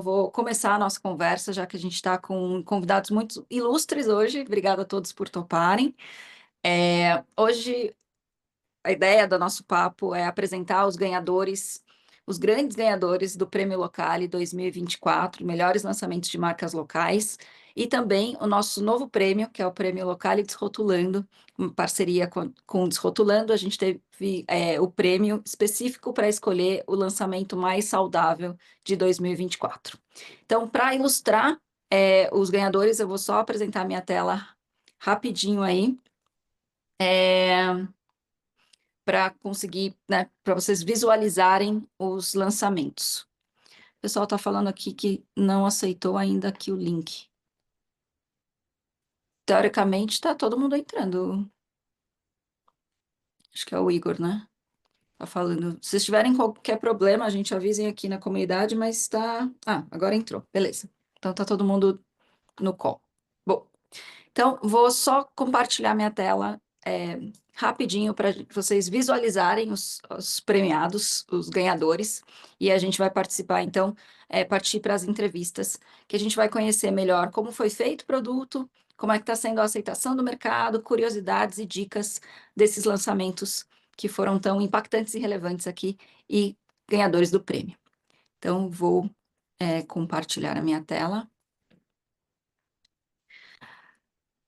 Vou começar a nossa conversa, já que a gente está com convidados muito ilustres hoje. Obrigada a todos por toparem. Hoje, a ideia do nosso papo é apresentar os ganhadores, os grandes ganhadores do Prêmio Locale 2024, melhores lançamentos de marcas locais, e também o nosso novo prêmio, que é o Prêmio Locale Desrotulando, em parceria com o Desrotulando. A gente teve o prêmio específico para escolher o lançamento mais saudável de 2024. Então, para ilustrar os ganhadores, eu vou só apresentar minha tela rapidinho aí. Para conseguir, né, para vocês visualizarem os lançamentos. O pessoal está falando aqui que não aceitou ainda aqui o link. Teoricamente, está todo mundo entrando. Acho que é o Igor, né? Tá falando. Se vocês tiverem qualquer problema, a gente avisem aqui na comunidade, mas está... Ah, agora entrou. Beleza. Então, tá todo mundo no call. Bom, então, vou só compartilhar minha tela rapidinho para vocês visualizarem os premiados, os ganhadores, e a gente vai participar, então, partir para as entrevistas, que a gente vai conhecer melhor como foi feito o produto, como é que está sendo a aceitação do mercado, curiosidades e dicas desses lançamentos que foram tão impactantes e relevantes aqui e ganhadores do prêmio. Então, vou compartilhar a minha tela.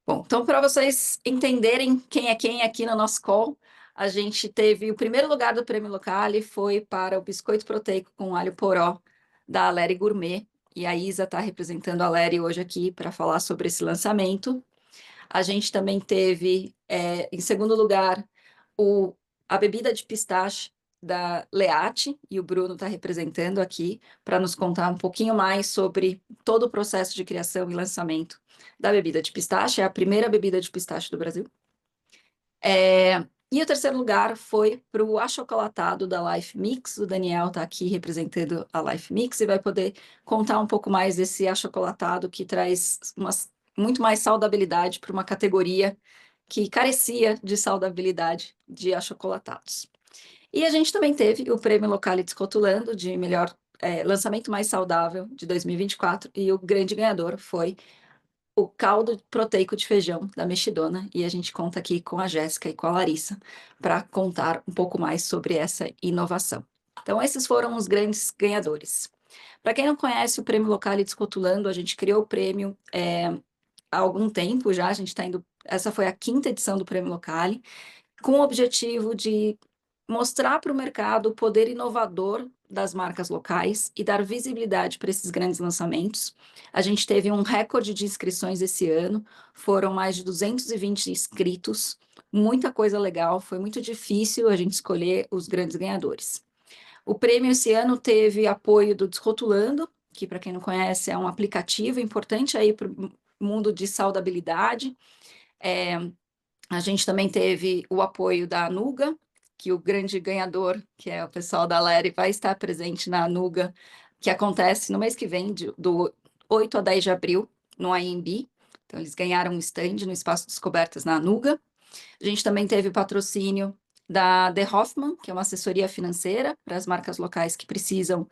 Bom, então, para vocês entenderem quem é quem aqui no nosso call, a gente teve o primeiro lugar do Prêmio Locale foi para o biscoito proteico com alho poró da Aleri Gourmet, e a Isa está representando a Aleri hoje aqui para falar sobre esse lançamento. A gente também teve, em segundo lugar, a bebida de pistache da Leate, e o Bruno está representando aqui para nos contar um pouquinho mais sobre todo o processo de criação e lançamento da bebida de pistache. É a primeira bebida de pistache do Brasil. E o terceiro lugar foi para o achocolatado da Life Mix. O Daniel está aqui representando a Life Mix e vai poder contar um pouco mais desse achocolatado que traz muito mais saudabilidade para uma categoria que carecia de saudabilidade de achocolatados. E a gente também teve o Prêmio Locale Desrotulando de melhor lançamento mais saudável de 2024, e o grande ganhador foi o caldo proteico de feijão da Mexidona, e a gente conta aqui com a Jéssica e com a Larissa para contar um pouco mais sobre essa inovação. Então, esses foram os grandes ganhadores. Para quem não conhece o Prêmio Locale Desrotulando, a gente criou o prêmio há algum tempo já, a gente está indo... Essa foi a 5ª edição do Prêmio Locale, com o objetivo de mostrar para o mercado o poder inovador das marcas locais e dar visibilidade para esses grandes lançamentos. A gente teve um recorde de inscrições esse ano, foram mais de 220 inscritos, muita coisa legal, foi muito difícil a gente escolher os grandes ganhadores. O prêmio esse ano teve apoio do Desrotulando, que, para quem não conhece, é um aplicativo importante aí para o mundo de saudabilidade. A gente também teve o apoio da Anuga, que o grande ganhador, que é o pessoal da Leri, vai estar presente na Anuga, que acontece no mês que vem, do 8 a 10 de abril, no AMB. Então, eles ganharam um stand no Espaço Descobertas na Anuga. A gente também teve o patrocínio da The Hoffman, que é uma assessoria financeira para as marcas locais que precisam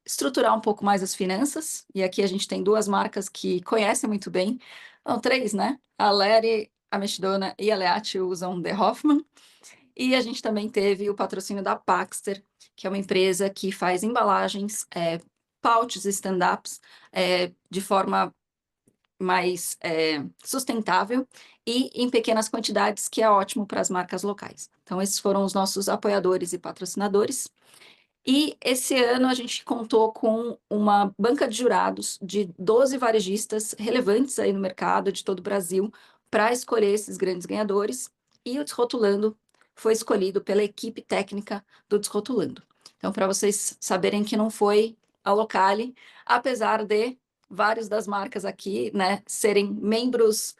estruturar um pouco mais as finanças. E aqui a gente tem 2 marcas que conhecem muito bem, não, 3, né? A Leri, a Mexidona e a Leate usam The Hoffman. E a gente também teve o patrocínio da Paxter, que é uma empresa que faz embalagens, pouches e stand-ups de forma mais sustentável e em pequenas quantidades, que é ótimo para as marcas locais. Então, esses foram os nossos apoiadores e patrocinadores. E esse ano a gente contou com uma banca de jurados de 12 varejistas relevantes aí no mercado de todo o Brasil para escolher esses grandes ganhadores, e o Desrotulando foi escolhido pela equipe técnica do Desrotulando. Então, para vocês saberem que não foi a Locale, apesar de várias das marcas aqui, né, serem membros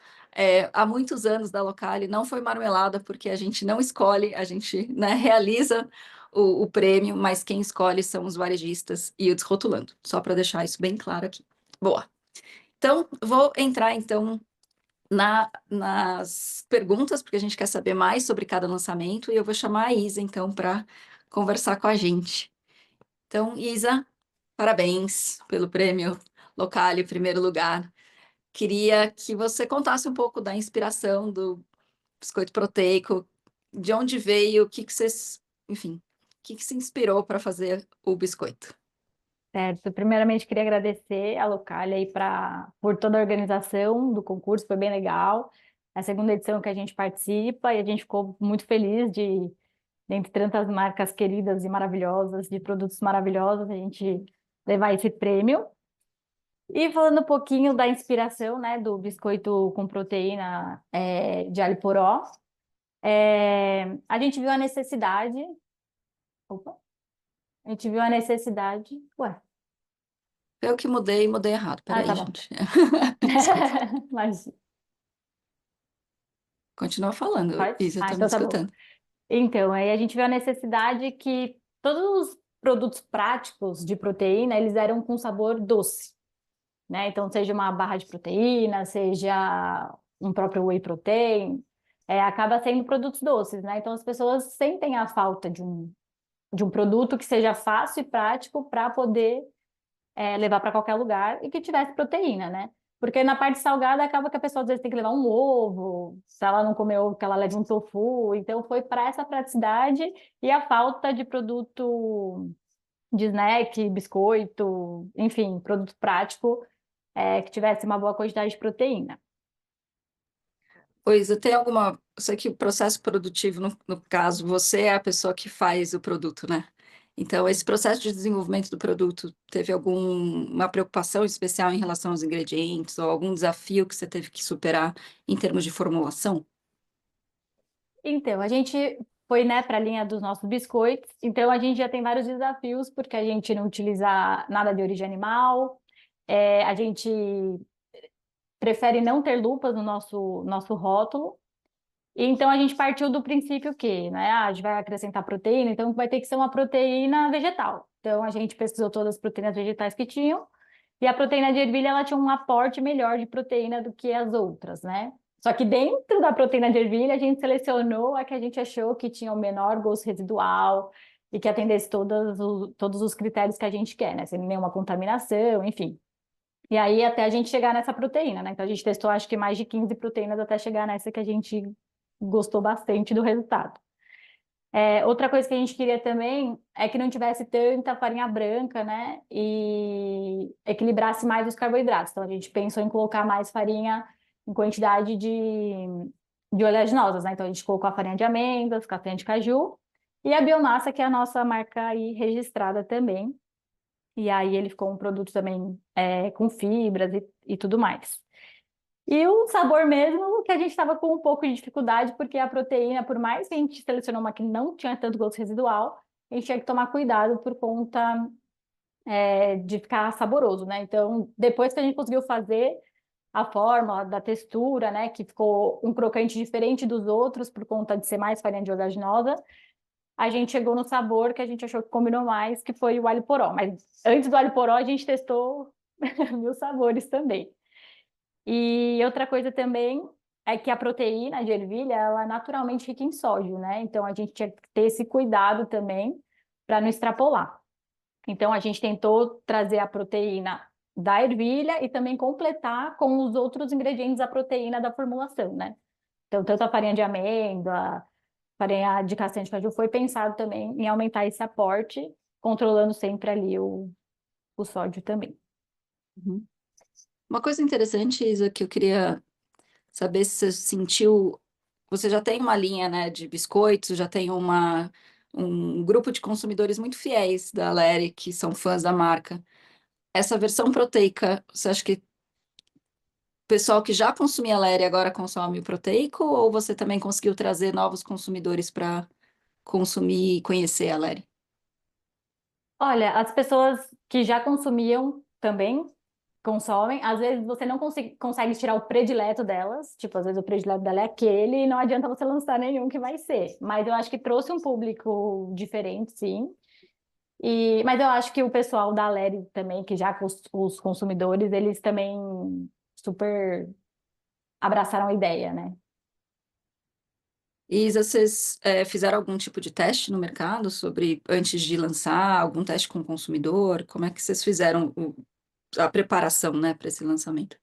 há muitos anos da Locale, não foi marmelada, porque a gente não escolhe, a gente, né, realiza o prêmio, mas quem escolhe são os varejistas e o Desrotulando, só para deixar isso bem claro aqui. Boa. Então, vou entrar, então, nas perguntas, porque a gente quer saber mais sobre cada lançamento, e eu vou chamar a Isa, então, para conversar com a gente. Então, Isa, Parabéns pelo prêmio Locale, primeiro lugar. Queria que você contasse um pouco da inspiração do biscoito proteico, de onde veio, o que que vocês, enfim, o que que se inspirou para fazer o biscoito. Certo. Primeiramente, queria agradecer a Localia aí por toda a organização do concurso, foi bem legal. É a segunda edição que a gente participa e a gente ficou muito feliz dentre tantas marcas queridas e maravilhosas, de produtos maravilhosos, a gente levar esse prêmio. E falando um pouquinho da inspiração, né, do biscoito com proteína de alho poró, a gente viu a necessidade. Opa, a gente viu a necessidade. Ué, Eu que mudei errado. tá Peraí, bom. gente. Desculpa. Mas Continua falando. pode? Isso, eu tô me Então tá bom. escutando. Então, aí a gente viu a necessidade que todos os produtos práticos de proteína, eles eram com sabor doce, né? Então, seja uma barra de proteína, seja um próprio whey protein, acaba sendo produtos doces, né? Então, as pessoas sentem a falta de um produto que seja fácil e prático para poder levar para qualquer lugar e que tivesse proteína, né? Porque na parte salgada acaba que a pessoa às vezes tem que levar um ovo, se ela não comer ovo, que ela leve um tofu. Então foi para essa praticidade e a falta de produto de snack, biscoito, enfim, produto prático que tivesse uma boa quantidade de proteína. Pois eu tenho alguma. Eu sei que o processo produtivo, no caso, você é a pessoa que faz o produto, né? Então, esse processo de desenvolvimento do produto teve alguma preocupação especial em relação aos ingredientes ou algum desafio que você teve que superar em termos de formulação? Então, a gente foi, né, para a linha dos nossos biscoitos. Então, a gente já tem vários desafios, porque a gente não utiliza nada de origem animal, a gente prefere não ter lupas no nosso rótulo. E então a gente partiu do princípio que, né, a gente vai acrescentar proteína, então vai ter que ser uma proteína vegetal. Então a gente pesquisou todas as proteínas vegetais que tinham, e a proteína de ervilha ela tinha um aporte melhor de proteína do que as outras, né? Só que dentro da proteína de ervilha a gente selecionou a que a gente achou que tinha o menor gosto residual e que atendesse todos os critérios que a gente quer, né? Sem nenhuma contaminação, enfim. E aí até a gente chegar nessa proteína, né? Então a gente testou acho que mais de 15 proteínas até chegar nessa que a gente gostou bastante do resultado. Outra coisa que a gente queria também é que não tivesse tanta farinha branca, né? E equilibrasse mais os carboidratos. Então a gente pensou em colocar mais farinha em quantidade de oleaginosas, né? Então a gente colocou a farinha de amêndoas, castanha de caju e a biomassa, que é a nossa marca aí registrada também. E aí ele ficou um produto também com fibras e tudo mais. E o sabor mesmo, que a gente estava com um pouco de dificuldade, porque a proteína, por mais que a gente selecionou uma que não tinha tanto gosto residual, a gente tinha que tomar cuidado por conta de ficar saboroso, né? Então, depois que a gente conseguiu fazer a forma da textura, né, que ficou um crocante diferente dos outros por conta de ser mais farinha de oleaginosa, a gente chegou no sabor que a gente achou que combinou mais, que foi o alho poró. Mas antes do alho poró, a gente testou mil sabores também. E outra coisa também é que a proteína de ervilha, ela é naturalmente rica em sódio, né? Então a gente tinha que ter esse cuidado também para não extrapolar. Então a gente tentou trazer a proteína da ervilha e também completar com os outros ingredientes da proteína da formulação, né? Então tanto a farinha de amêndoa, farinha de castanha de caju foi pensado também em aumentar esse aporte, controlando sempre ali o sódio também. Uhum. Uma coisa interessante, Isa, que eu queria saber se você sentiu. Você já tem uma linha, né, de biscoitos, já tem um grupo de consumidores muito fiéis da Leri, que são fãs da marca. Essa versão proteica, você acha que o pessoal que já consumia Leri agora consome o proteico, ou você também conseguiu trazer novos consumidores para consumir e conhecer a Leri? Olha, as pessoas que já consumiam também consomem. Às vezes você não consegue tirar o predileto delas. Tipo, às vezes o predileto dela é aquele e não adianta você lançar nenhum que vai ser. Mas eu acho que trouxe um público diferente, sim. Mas eu acho que o pessoal da Leri também, que já os consumidores, eles também super abraçaram a ideia, né? E Isa, vocês fizeram algum tipo de teste no mercado sobre antes de lançar, algum teste com o consumidor? Como é que vocês fizeram a preparação, né, para esse lançamento?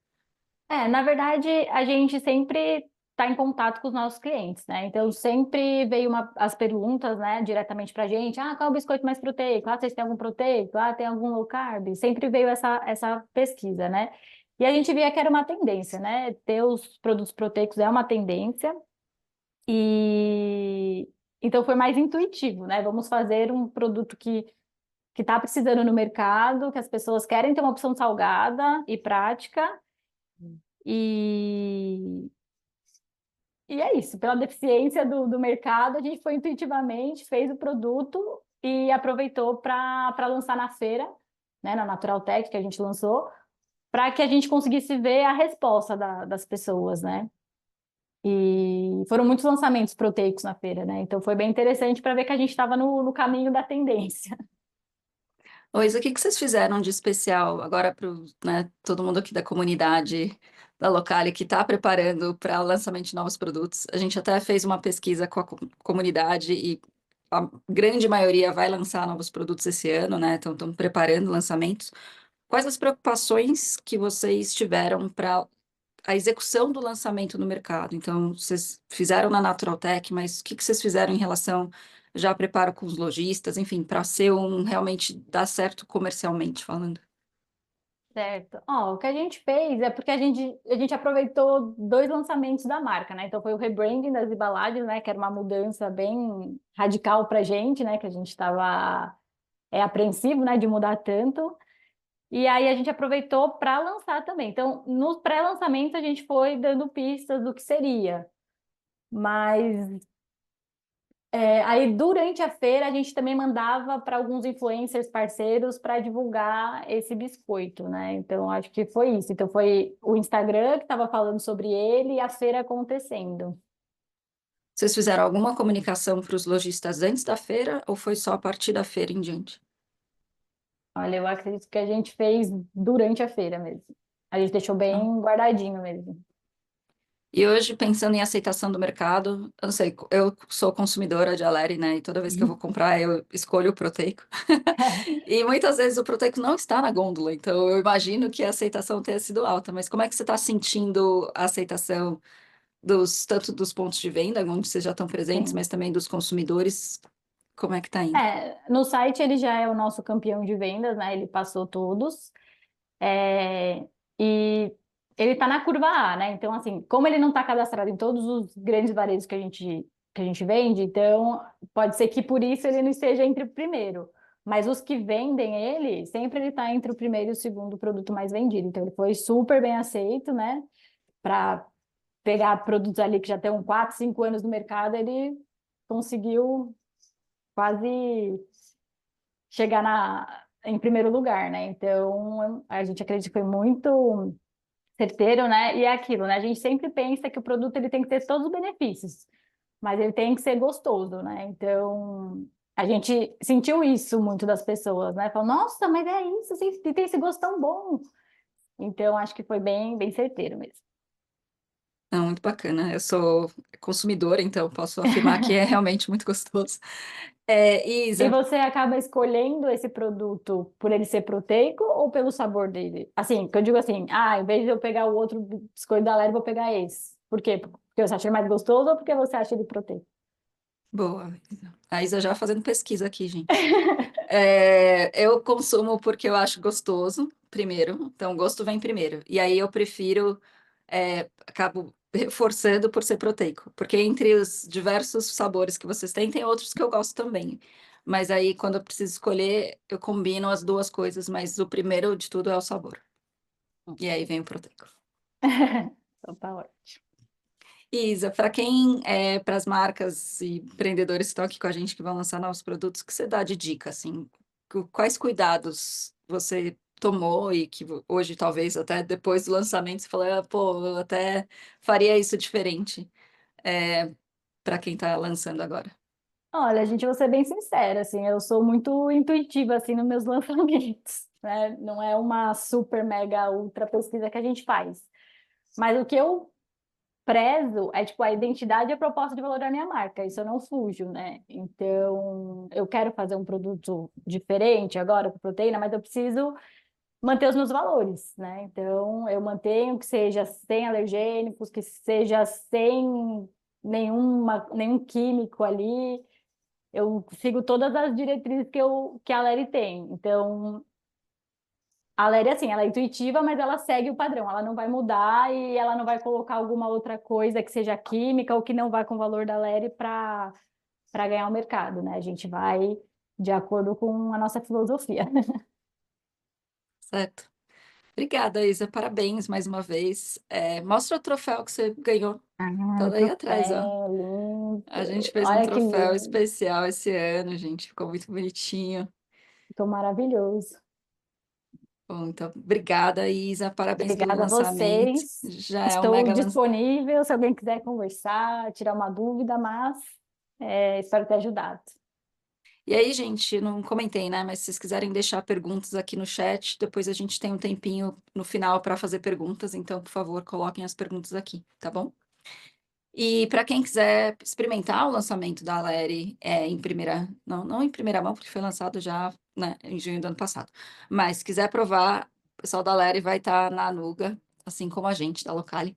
Na verdade, a gente sempre está em contato com os nossos clientes, né? Então, sempre veio as perguntas, né, diretamente para a gente. Ah, qual é o biscoito mais proteico? Ah, vocês têm algum proteico? Ah, tem algum low carb? Sempre veio essa pesquisa, né? E a gente via que era uma tendência, né? Ter os produtos proteicos é uma tendência. E então foi mais intuitivo, né? Vamos fazer um produto que está precisando no mercado, que as pessoas querem ter uma opção salgada e prática. E, e é isso, pela deficiência do mercado, a gente foi intuitivamente, fez o produto e aproveitou para lançar na feira, né, na Natural Tech que a gente lançou, para que a gente conseguisse ver a resposta das pessoas, né? E foram muitos lançamentos proteicos na feira, né? Então foi bem interessante para ver que a gente estava no caminho da tendência. Ô, Isa, o que que vocês fizeram de especial agora para todo mundo aqui da comunidade da Locale que está preparando para o lançamento de novos produtos? A gente até fez uma pesquisa com a comunidade e a grande maioria vai lançar novos produtos esse ano, né? Então, estão preparando lançamentos. Quais as preocupações que vocês tiveram para a execução do lançamento no mercado? Então, vocês fizeram na Naturaltech, mas o que que vocês fizeram em relação já preparo com os lojistas, enfim, para ser realmente dar certo comercialmente falando? Certo. Ó, o que a gente fez é porque a gente aproveitou dois lançamentos da marca, né? Então foi o rebranding das embalagens, né? Que era uma mudança bem radical para a gente, né? Que a gente estava apreensivo, né? De mudar tanto. E aí a gente aproveitou para lançar também. Então, no pré-lançamento a gente foi dando pistas do que seria. Mas aí, durante a feira, a gente também mandava para alguns influencers parceiros para divulgar esse biscoito, né? Então, acho que foi isso. Então, foi o Instagram que estava falando sobre ele e a feira acontecendo. Vocês fizeram alguma comunicação para os lojistas antes da feira ou foi só a partir da feira em diante? Olha, eu acredito que a gente fez durante a feira mesmo. A gente deixou Tá? bem guardadinho mesmo. E hoje, pensando em aceitação do mercado, eu não sei, eu sou consumidora de Aleri, né? E toda vez que eu vou comprar, eu escolho o proteico. E muitas vezes o proteico não está na gôndola, então eu imagino que a aceitação tenha sido alta. Mas como é que você está sentindo a aceitação tanto dos pontos de venda, onde vocês já estão presentes, Sim. mas também dos consumidores? Como é que está indo? No site ele já é o nosso campeão de vendas, né? Ele passou todos. E ele está na curva A, né? Então, assim, como ele não está cadastrado em todos os grandes varejos que a gente vende, então pode ser que por isso ele não esteja entre o primeiro. Mas os que vendem ele, sempre ele está entre o primeiro e o segundo produto mais vendido. Então, ele foi super bem aceito, né? Para pegar produtos ali que já estão 4, 5 anos no mercado, ele conseguiu quase chegar em primeiro lugar, né? Então, a gente acredita que foi muito certeiro, né? E é aquilo, né? A gente sempre pensa que o produto ele tem que ter todos os benefícios, mas ele tem que ser gostoso, né? Então, a gente sentiu isso muito das pessoas, né? Falou, nossa, mas é isso, assim, tem esse gosto tão bom. Então, acho que foi bem, bem certeiro mesmo. Não, muito bacana. Eu sou consumidora, então posso afirmar que é realmente muito gostoso. E Isa, você acaba escolhendo esse produto por ele ser proteico ou pelo sabor dele? Assim, que eu digo assim, em vez de eu pegar o outro biscoito da Lara, eu vou pegar esse. Por quê? Porque você acha ele mais gostoso ou porque você acha ele proteico? boa. A Isa já fazendo pesquisa aqui, gente. Eu consumo porque eu acho gostoso, primeiro. Então, o gosto vem primeiro. E aí eu prefiro, acabo reforçando por ser proteico. Porque entre os diversos sabores que vocês têm, tem outros que eu gosto também. Mas aí, quando eu preciso escolher, eu combino as duas coisas, mas o primeiro de tudo é o sabor. E aí vem o proteico. Então tá ótimo. Isa, para as marcas e empreendedores que estão aqui com a gente que vão lançar novos produtos, o que você dá de dica, assim? Quais cuidados você tomou e que hoje, talvez, até depois do lançamento, você falou, pô, eu até faria isso diferente, para quem está lançando agora? Olha, gente, vou ser bem sincera, assim, eu sou muito intuitiva, assim, nos meus lançamentos, né? Não é uma super, mega, ultra pesquisa que a gente faz. Mas o que eu prezo é tipo a identidade e a proposta de valor da minha marca. Isso eu não fujo, né? Então, eu quero fazer um produto diferente agora com proteína, mas eu preciso manter os meus valores, né? Então, eu mantenho que seja sem alergênicos, que seja sem nenhum químico ali. Eu sigo todas as diretrizes que a Leri tem. Então, a Leri, assim, ela é intuitiva, mas ela segue o padrão. Ela não vai mudar e ela não vai colocar alguma outra coisa que seja química ou que não vai com o valor da Leri para ganhar o mercado, né? A gente vai de acordo com a nossa filosofia. Certo. Obrigada, Isa. Parabéns mais uma vez. Mostra o troféu que você ganhou. Ah, Tá o daí atrás, ó. troféu, lindo. A gente fez um Olha que troféu lindo. especial esse ano, gente. Ficou muito bonitinho. Ficou maravilhoso. Bom, então, obrigada, Isa. Parabéns pelo Obrigada a lançamento. vocês. Já é um Estou mega lançamento. disponível se alguém quiser conversar, tirar uma dúvida, mas espero ter ajudado. E aí, gente, não comentei, né? Mas se vocês quiserem deixar perguntas aqui no chat, depois a gente tem um tempinho no final para fazer perguntas. Então, por favor, coloquem as perguntas aqui, tá bom? E para quem quiser experimentar o lançamento da Aleri em primeira, não em primeira mão, porque foi lançado já, né, em junho do ano passado, mas se quiser provar, o pessoal da Aleri vai estar na Anuga, assim como a gente da Locale,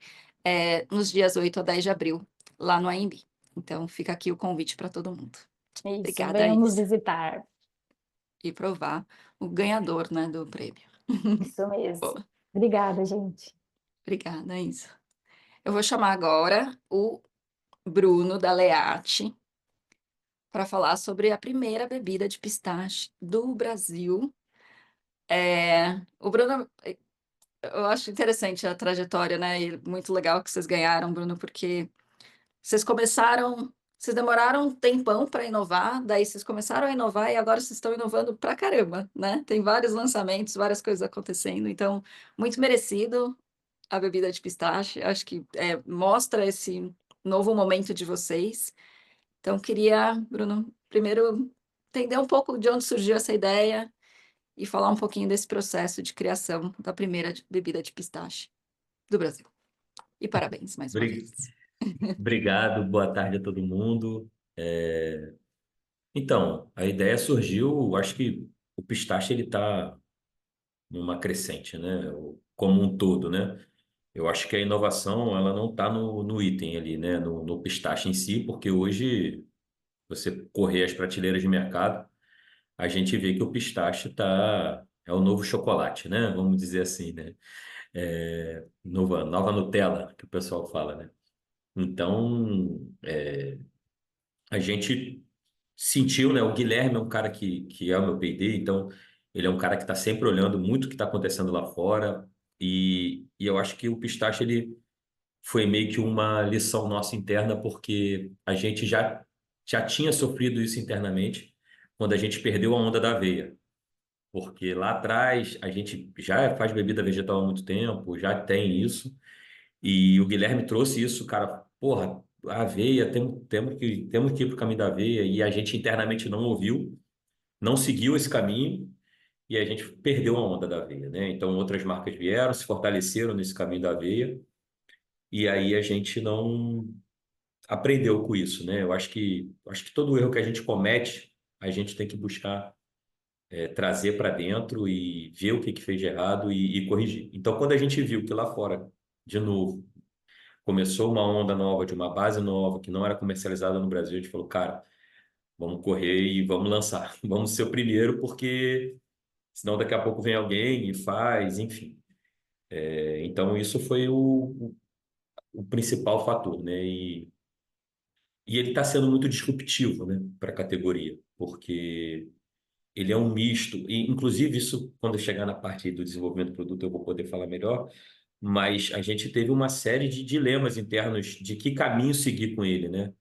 nos dias 8 a 10 de abril, lá no AMB. Então fica aqui o convite para todo mundo. Isso, Obrigada, venham nos Isa. visitar. E provar o ganhador, né, do prêmio. Isso mesmo. Boa. Obrigada, gente. Obrigada, Isa. Eu vou chamar agora o Bruno da Leate para falar sobre a primeira bebida de pistache do Brasil. O Bruno, eu acho interessante a trajetória, né? E muito legal que vocês ganharam, Bruno, porque vocês demoraram um tempão para inovar, daí vocês começaram a inovar e agora vocês estão inovando pra caramba, né? Tem vários lançamentos, várias coisas acontecendo, então, muito merecido a bebida de pistache. Acho que mostra esse novo momento de vocês. Então, queria, Bruno, primeiro entender um pouco de onde surgiu essa ideia e falar um pouquinho desse processo de criação da primeira bebida de pistache do Brasil. E parabéns mais uma Bri- vez. Obrigado, boa tarde a todo mundo. Então, a ideia surgiu, acho que o pistache ele está numa crescente, né? Como um todo, né? Eu acho que a inovação ela não está no item ali, né? No pistache em si, porque hoje você correr as prateleiras de mercado, a gente vê que o pistache é o novo chocolate, né? Vamos dizer assim, né? Nova Nutella, que o pessoal fala, né? Então, a gente sentiu, né? O Guilherme é um cara que é o meu P&D, então ele é um cara que está sempre olhando muito o que está acontecendo lá fora. E eu acho que o pistache ele foi meio que uma lição nossa interna, porque a gente já tinha sofrido isso internamente quando a gente perdeu a onda da aveia. Porque lá atrás a gente já faz bebida vegetal há muito tempo, já tem isso. E o Guilherme trouxe isso, cara, porra, a aveia, temos que ir para o caminho da aveia, e a gente internamente não ouviu, não seguiu esse caminho, e a gente perdeu a onda da aveia, né? Então outras marcas vieram, se fortaleceram nesse caminho da aveia, e aí a gente não aprendeu com isso, né? Eu acho que todo erro que a gente comete, a gente tem que buscar trazer para dentro e ver o que que fez de errado e corrigir. Então, quando a gente viu que lá fora, de novo, começou uma onda nova, de uma base nova, que não era comercializada no Brasil, a gente falou, cara, vamos correr e vamos lançar. Vamos ser o primeiro, porque senão daqui a pouco vem alguém e faz, enfim. Então, isso foi o principal fator, né? E ele está sendo muito disruptivo, né, para a categoria, porque ele é um misto, e inclusive isso, quando eu chegar na parte do desenvolvimento do produto, eu vou poder falar melhor, mas a gente teve uma série de dilemas internos de que caminho seguir com ele, né?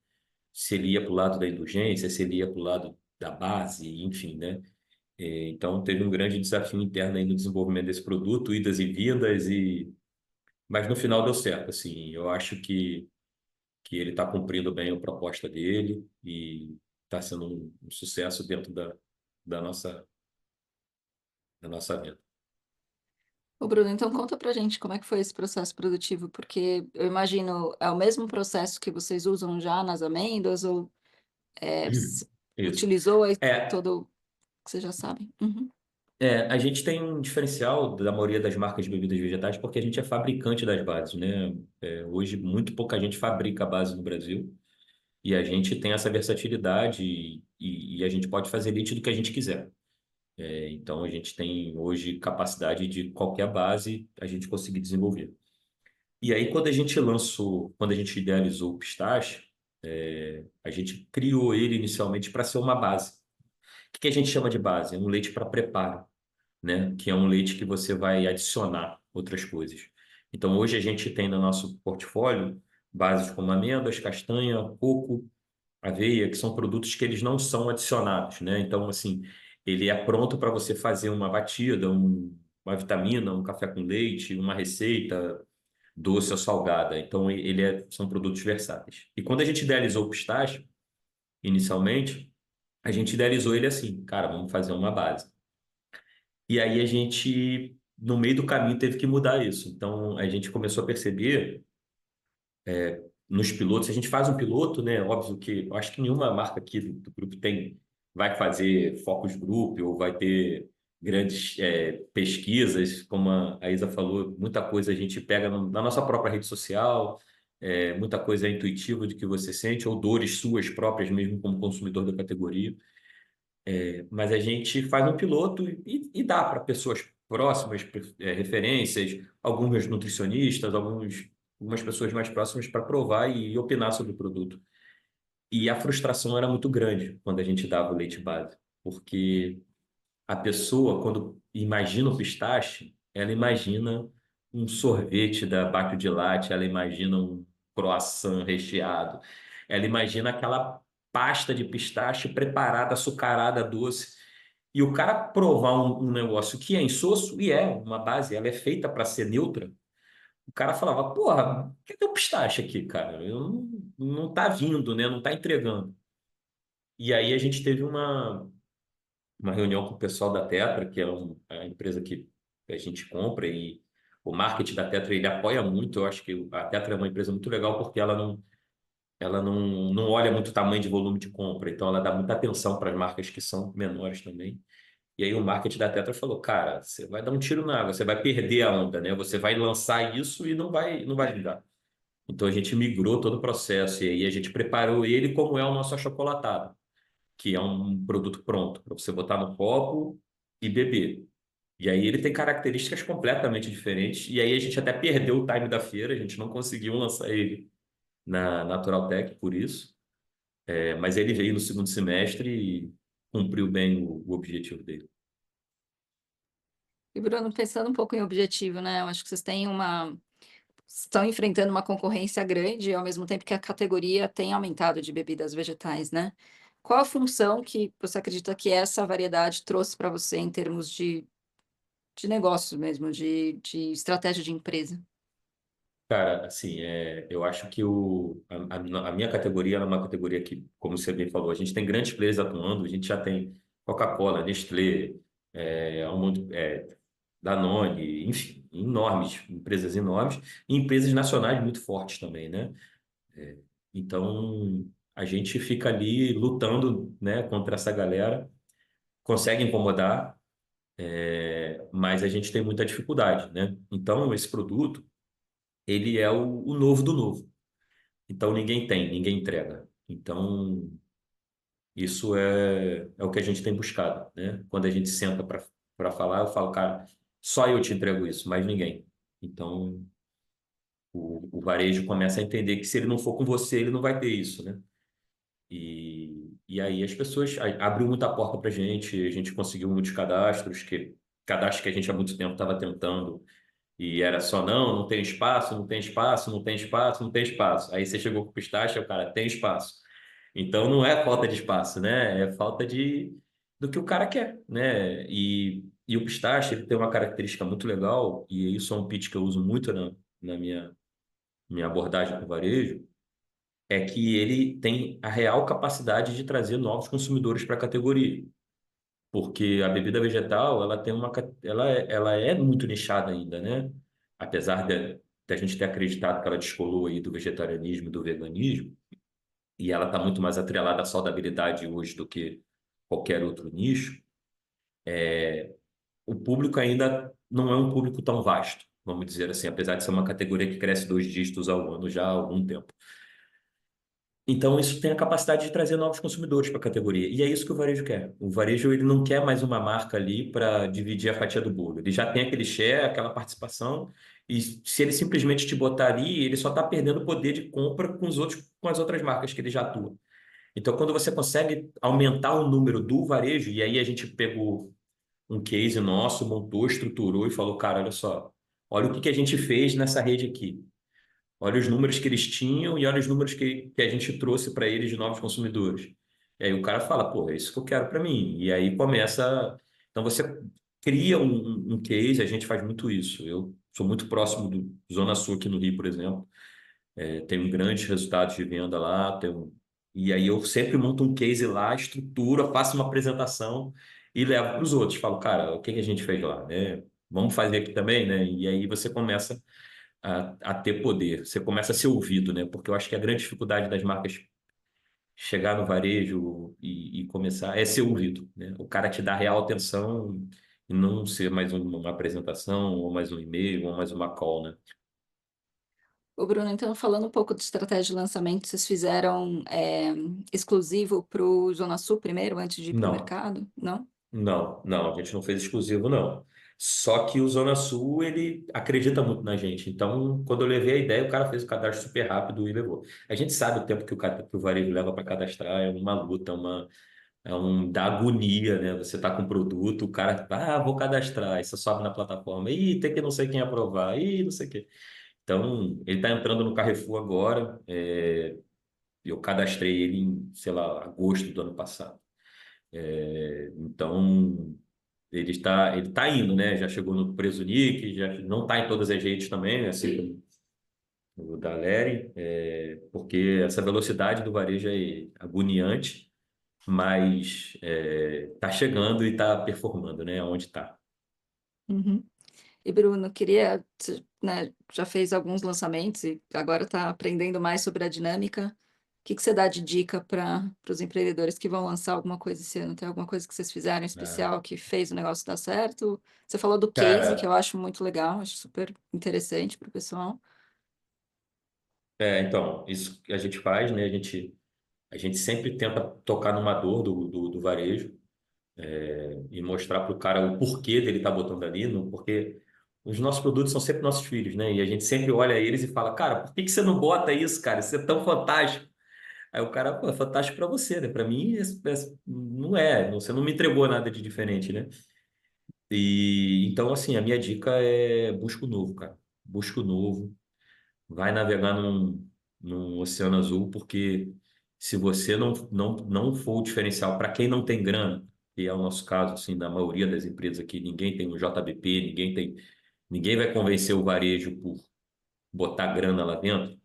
Se ele ia para o lado da indulgência, se ele ia para o lado da base, enfim, né? Então teve um grande desafio interno aí no desenvolvimento desse produto, idas e vindas, mas no final deu certo, assim, eu acho que ele está cumprindo bem a proposta dele e está sendo um sucesso dentro da nossa, da nossa venda. Ô Bruno, então conta pra gente como é que foi esse processo produtivo, porque eu imagino, é o mesmo processo que vocês usam já nas amêndoas ou Isso. utilizou aí É, todo o que vocês já sabem? Uhum. a gente tem um diferencial da maioria das marcas de bebidas vegetais porque a gente é fabricante das bases, né? Hoje, muito pouca gente fabrica a base no Brasil e a gente tem essa versatilidade e a gente pode fazer leite do que a gente quiser. Então, a gente tem hoje capacidade de qualquer base a gente conseguir desenvolver. E aí, quando a gente idealizou o pistache, a gente criou ele inicialmente para ser uma base. O que a gente chama de base? É um leite para preparo, né? Que é um leite que você vai adicionar outras coisas. Então, hoje a gente tem no nosso portfólio bases como amêndoas, castanha, coco, aveia, que são produtos que eles não são adicionados, né? Então, assim, ele é pronto para você fazer uma batida, uma vitamina, um café com leite, uma receita doce ou salgada. Então, são produtos versáteis. E quando a gente idealizou o pistache, inicialmente, a gente idealizou ele assim, cara, vamos fazer uma base. E aí a gente, no meio do caminho, teve que mudar isso. Então, a gente começou a perceber nos pilotos, a gente faz um piloto, né? Óbvio que eu acho que nenhuma marca aqui do grupo vai fazer focus group ou vai ter grandes pesquisas, como a Isa falou, muita coisa a gente pega na nossa própria rede social, muita coisa é intuitiva de que você sente, ou dores suas próprias mesmo como consumidor da categoria. Mas a gente faz um piloto e dá para pessoas próximas, referências, alguns nutricionistas, algumas pessoas mais próximas para provar e opinar sobre o produto. E a frustração era muito grande quando a gente dava o leite base, porque a pessoa, quando imagina o pistache, ela imagina um sorvete da Baco de Latte, ela imagina um croissant recheado, ela imagina aquela pasta de pistache preparada, açucarada, doce. E o cara provar um negócio que é insosso, e é uma base, ela é feita para ser neutra, o cara falava, porra, cadê o pistache aqui, cara? Não tá vindo, né? Não tá entregando. E aí a gente teve uma reunião com o pessoal da Tetra, que é a empresa que a gente compra, e o marketing da Tetra ele apoia muito. Eu acho que a Tetra é uma empresa muito legal porque ela não olha muito o tamanho de volume de compra, então ela dá muita atenção para as marcas que são menores também. E aí o marketing da Tetra falou, cara, você vai dar um tiro na água, você vai perder a onda, né? Você vai lançar isso e não vai vingar. Então a gente migrou todo o processo e aí a gente preparou ele como é o nosso achocolatado, que é um produto pronto para você botar no copo e beber. E aí ele tem características completamente diferentes. E aí a gente até perdeu o time da feira, a gente não conseguiu lançar ele na Natural Tech por isso. Mas ele veio no segundo semestre e cumpriu bem o objetivo dele. E Bruno, pensando um pouco em objetivo, né? Eu acho que vocês têm estão enfrentando uma concorrência grande, ao mesmo tempo que a categoria tem aumentado de bebidas vegetais, né? Qual a função que você acredita que essa variedade trouxe para você em termos de negócio mesmo, de estratégia de empresa? Cara, assim, eu acho que a minha categoria é uma categoria que, como você bem falou, a gente tem grandes players atuando, a gente já tem Coca-Cola, Nestlé, Danone, enfim, enormes, empresas enormes, e empresas nacionais muito fortes também, né? Então, a gente fica ali lutando, né, contra essa galera, consegue incomodar, mas a gente tem muita dificuldade, né? Então, esse produto, ele é o novo do novo. Então, ninguém entrega. Então, isso é o que a gente tem buscado, né? Quando a gente senta para falar, eu falo, cara, só eu te entrego isso, mais ninguém. Então, o varejo começa a entender que se ele não for com você, ele não vai ter isso, né? E aí as pessoas abriu muita porta para a gente conseguiu muitos cadastros que a gente há muito tempo estava tentando, e era só não tem espaço, não tem espaço, não tem espaço, não tem espaço. Aí você chegou com o pistache, o cara tem espaço. Então não é falta de espaço, né? É falta do que o cara quer, né? E o pistache ele tem uma característica muito legal, e isso é um pitch que eu uso muito na minha abordagem com o varejo, é que ele tem a real capacidade de trazer novos consumidores para a categoria. porque a bebida vegetal, ela tem ela é muito nichada ainda, né? Apesar de a gente ter acreditado que ela descolou aí do vegetarianismo e do veganismo, e ela está muito mais atrelada à saudabilidade hoje do que qualquer outro nicho, o público ainda não é um público tão vasto, vamos dizer assim, apesar de ser uma categoria que cresce 2 dígitos ao ano já há algum tempo. Então, isso tem a capacidade de trazer novos consumidores para a categoria. E é isso que o varejo quer. O varejo ele não quer mais uma marca ali para dividir a fatia do bolo. Ele já tem aquele share, aquela participação, e se ele simplesmente te botar ali, ele só está perdendo o poder de compra com os outros, com as outras marcas que ele já atua. Então, quando você consegue aumentar o número do varejo, e aí a gente pegou um case nosso, montou, estruturou e falou, cara, olha só, olha o que que a gente fez nessa rede aqui. Olha os números que eles tinham e olha os números que a gente trouxe para eles de novos consumidores. E aí o cara fala, pô, é isso que eu quero para mim. E aí começa. Então você cria um case, a gente faz muito isso. Eu sou muito próximo do Zona Sul aqui no Rio, por exemplo. Tenho grandes resultados de venda lá. E aí eu sempre monto um case lá, estruturo, faço uma apresentação e levo para os outros. Falo, cara, o que que a gente fez lá, né? Vamos fazer aqui também, né? E aí você começa a ter poder, você começa a ser ouvido, né? Porque eu acho que a grande dificuldade das marcas chegar no varejo e começar é ser ouvido, né? O cara te dá real atenção e não ser mais uma apresentação, ou mais um e-mail, ou mais uma call, né? Ô, Bruno, então, falando um pouco de estratégia de lançamento, vocês fizeram exclusivo para o Zona Sul primeiro, antes de ir para o Não, mercado? Não? não, a gente não fez exclusivo, não. Só que o Zona Sul, ele acredita muito na gente. Então, quando eu levei a ideia, o cara fez o cadastro super rápido e levou. A gente sabe o tempo que o varejo leva para cadastrar, é uma luta, dá agonia, né? Você tá com o produto, o cara, vou cadastrar, aí você sobe na plataforma, ih, tem que não sei quem aprovar, ih, não sei o quê. Então, ele tá entrando no Carrefour agora, eu cadastrei ele em, sei lá, agosto do ano passado. Então, ele tá indo, né? Já chegou no Presunic, já não tá em todas as redes também, né? Assim como o da Leri, porque essa velocidade do varejo é agoniante, mas tá chegando e tá performando, né? Onde tá. Uhum. E, Bruno, queria, né, já fez alguns lançamentos e agora está aprendendo mais sobre a dinâmica. O que que você dá de dica para os empreendedores que vão lançar alguma coisa esse ano? Tem alguma coisa que vocês fizeram em Ah, especial que fez o negócio dar certo? Você falou do case, que eu cara, acho muito legal, acho super interessante para o pessoal. então, isso que a gente faz, né? A gente sempre tenta tocar numa dor do varejo, e mostrar para o cara o porquê dele estar botando ali, porque os nossos produtos são sempre nossos filhos, né? E a gente sempre olha eles e fala, cara, por que que você não bota isso, cara? Isso é tão fantástico. Aí o cara, pô, é fantástico para você, né? Para mim, não é, você não me entregou nada de diferente, né? E então, assim, a minha dica é busca o novo, cara. Busca o novo, vai navegar num oceano azul, porque se você não for o diferencial para quem não tem grana, que é o nosso caso, assim, da maioria das empresas aqui, ninguém tem um JBP, ninguém vai convencer o varejo por botar grana lá dentro,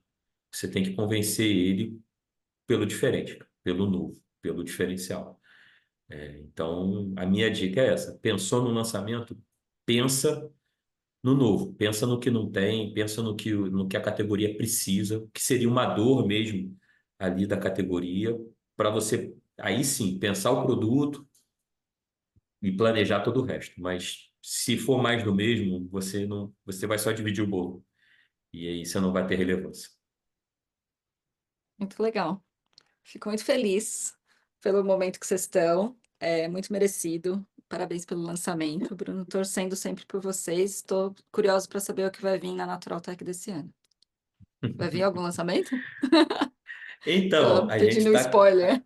você tem que convencer ele pelo diferente, cara, pelo novo, pelo diferencial. Então, a minha dica é essa: pensou no lançamento, pensa no novo, pensa no que não tem, pensa no que a categoria precisa, que seria uma dor mesmo ali da categoria, para você aí sim pensar o produto e planejar todo o resto. Mas se for mais do mesmo, você vai só dividir o bolo e aí você não vai ter relevância. Muito legal. Fico muito feliz pelo momento que vocês estão. É muito merecido. Parabéns pelo lançamento, Bruno. Torcendo sempre por vocês. Estou curioso para saber o que vai vir na Natural Tech desse ano. Vai vir algum lançamento? Então, Tô pedindo um spoiler.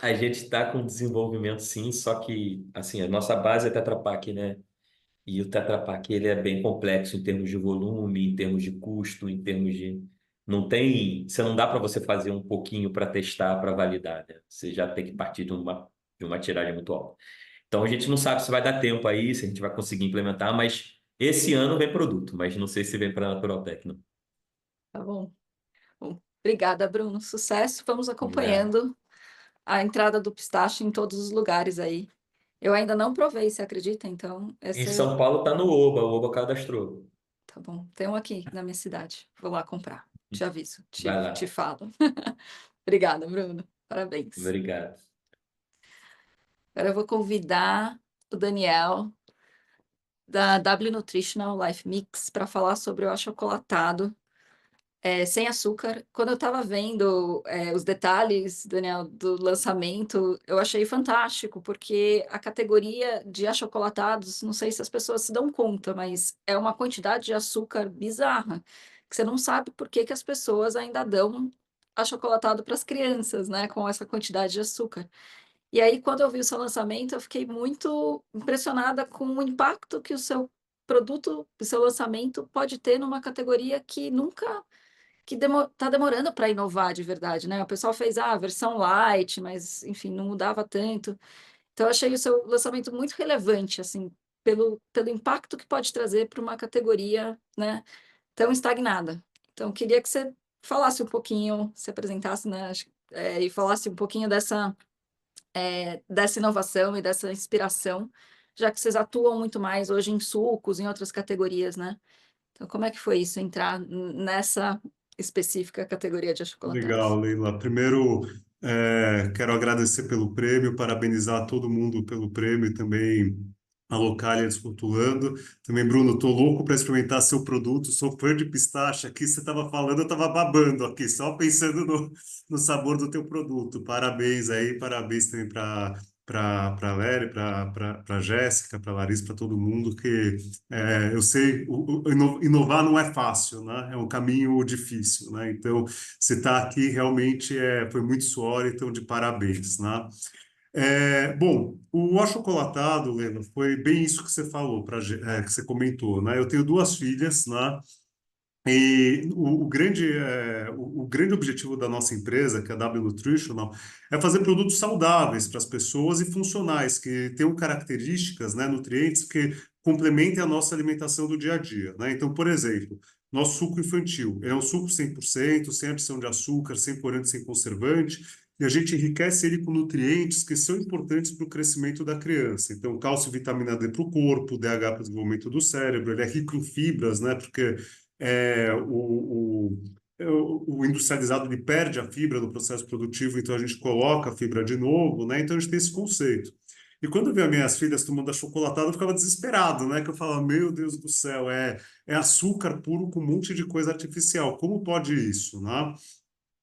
a gente tá com desenvolvimento sim, só que assim, a nossa base é Tetra Pak, né? E o Tetra Pak ele é bem complexo em termos de volume, em termos de custo, em termos de. Você não dá para você fazer um pouquinho para testar, para validar, né? Você já tem que partir de uma tiragem muito alta. Então a gente não sabe se vai dar tempo aí, se a gente vai conseguir implementar, mas esse ano vem produto, mas não sei se vem para a Naturaltech, não. Tá bom. Bom, obrigada, Bruno. Sucesso. Vamos De nada. acompanhando a entrada do pistache em todos os lugares aí Eu ainda não provei, você acredita? Então, Em esse São Paulo tá no Oba, o Oba cadastrou. tá bom. Tem um aqui na minha cidade. Vou lá comprar. Te aviso, Vai te lá. falo. Obrigada, Bruno. Parabéns. Obrigado. Agora eu vou convidar o Daniel da W Nutritional Life Mix para falar sobre o achocolatado sem açúcar. Quando eu estava vendo os detalhes, Daniel, do lançamento, eu achei fantástico, porque a categoria de achocolatados, não sei se as pessoas se dão conta, mas é uma quantidade de açúcar bizarra, que você não sabe por que que as pessoas ainda dão achocolatado para as crianças, né, com essa quantidade de açúcar. E aí, quando eu vi o seu lançamento, eu fiquei muito impressionada com o impacto que o seu produto, o seu lançamento pode ter numa categoria que nunca que está demorando para inovar de verdade, né? O pessoal fez a versão light, mas enfim, não mudava tanto. Então, eu achei o seu lançamento muito relevante, assim, pelo impacto que pode trazer para uma categoria, né, tão estagnada. Então, eu queria que você falasse um pouquinho, se apresentasse, né, e falasse um pouquinho dessa inovação e dessa inspiração, já que vocês atuam muito mais hoje em sucos, em outras categorias, né? Então, como é que foi isso, entrar nessa específica categoria de Legal, achocolatados? Leila. Primeiro, quero agradecer pelo prêmio, parabenizar todo mundo pelo prêmio e também a Localia Desrotulando. Também, Bruno, estou louco para experimentar seu produto. Sou fã de pistache. Aqui você estava falando, eu estava babando aqui, só pensando no sabor do teu produto. Parabéns aí, parabéns também para a Léria, para Jéssica, para Larissa, para todo mundo, que eu sei, inovar não é fácil, né? É um caminho difícil, né? Então, você está aqui realmente foi muito suor, então de parabéns, né? Bom, o achocolatado, Lena, foi bem isso que você falou, que você comentou, né? Eu tenho duas filhas, né? E o grande objetivo da nossa empresa, que é a W Nutritional, é fazer produtos saudáveis para as pessoas e funcionais, que tenham características, né, nutrientes que complementem a nossa alimentação do dia a dia, né? Então, por exemplo, nosso suco infantil, é um suco 100%, sem adição de açúcar, sem corante, sem conservante, e a gente enriquece ele com nutrientes que são importantes para o crescimento da criança. Então, cálcio e vitamina D para o corpo, DH para o desenvolvimento do cérebro, ele é rico em fibras, né? Porque é, o industrializado ele perde a fibra no processo produtivo, então a gente coloca a fibra de novo, né? Então a gente tem esse conceito. E quando eu via minhas filhas tomando achocolatado, eu ficava desesperado, né? Que eu falava, meu Deus do céu, é açúcar puro com um monte de coisa artificial. Como pode isso, né?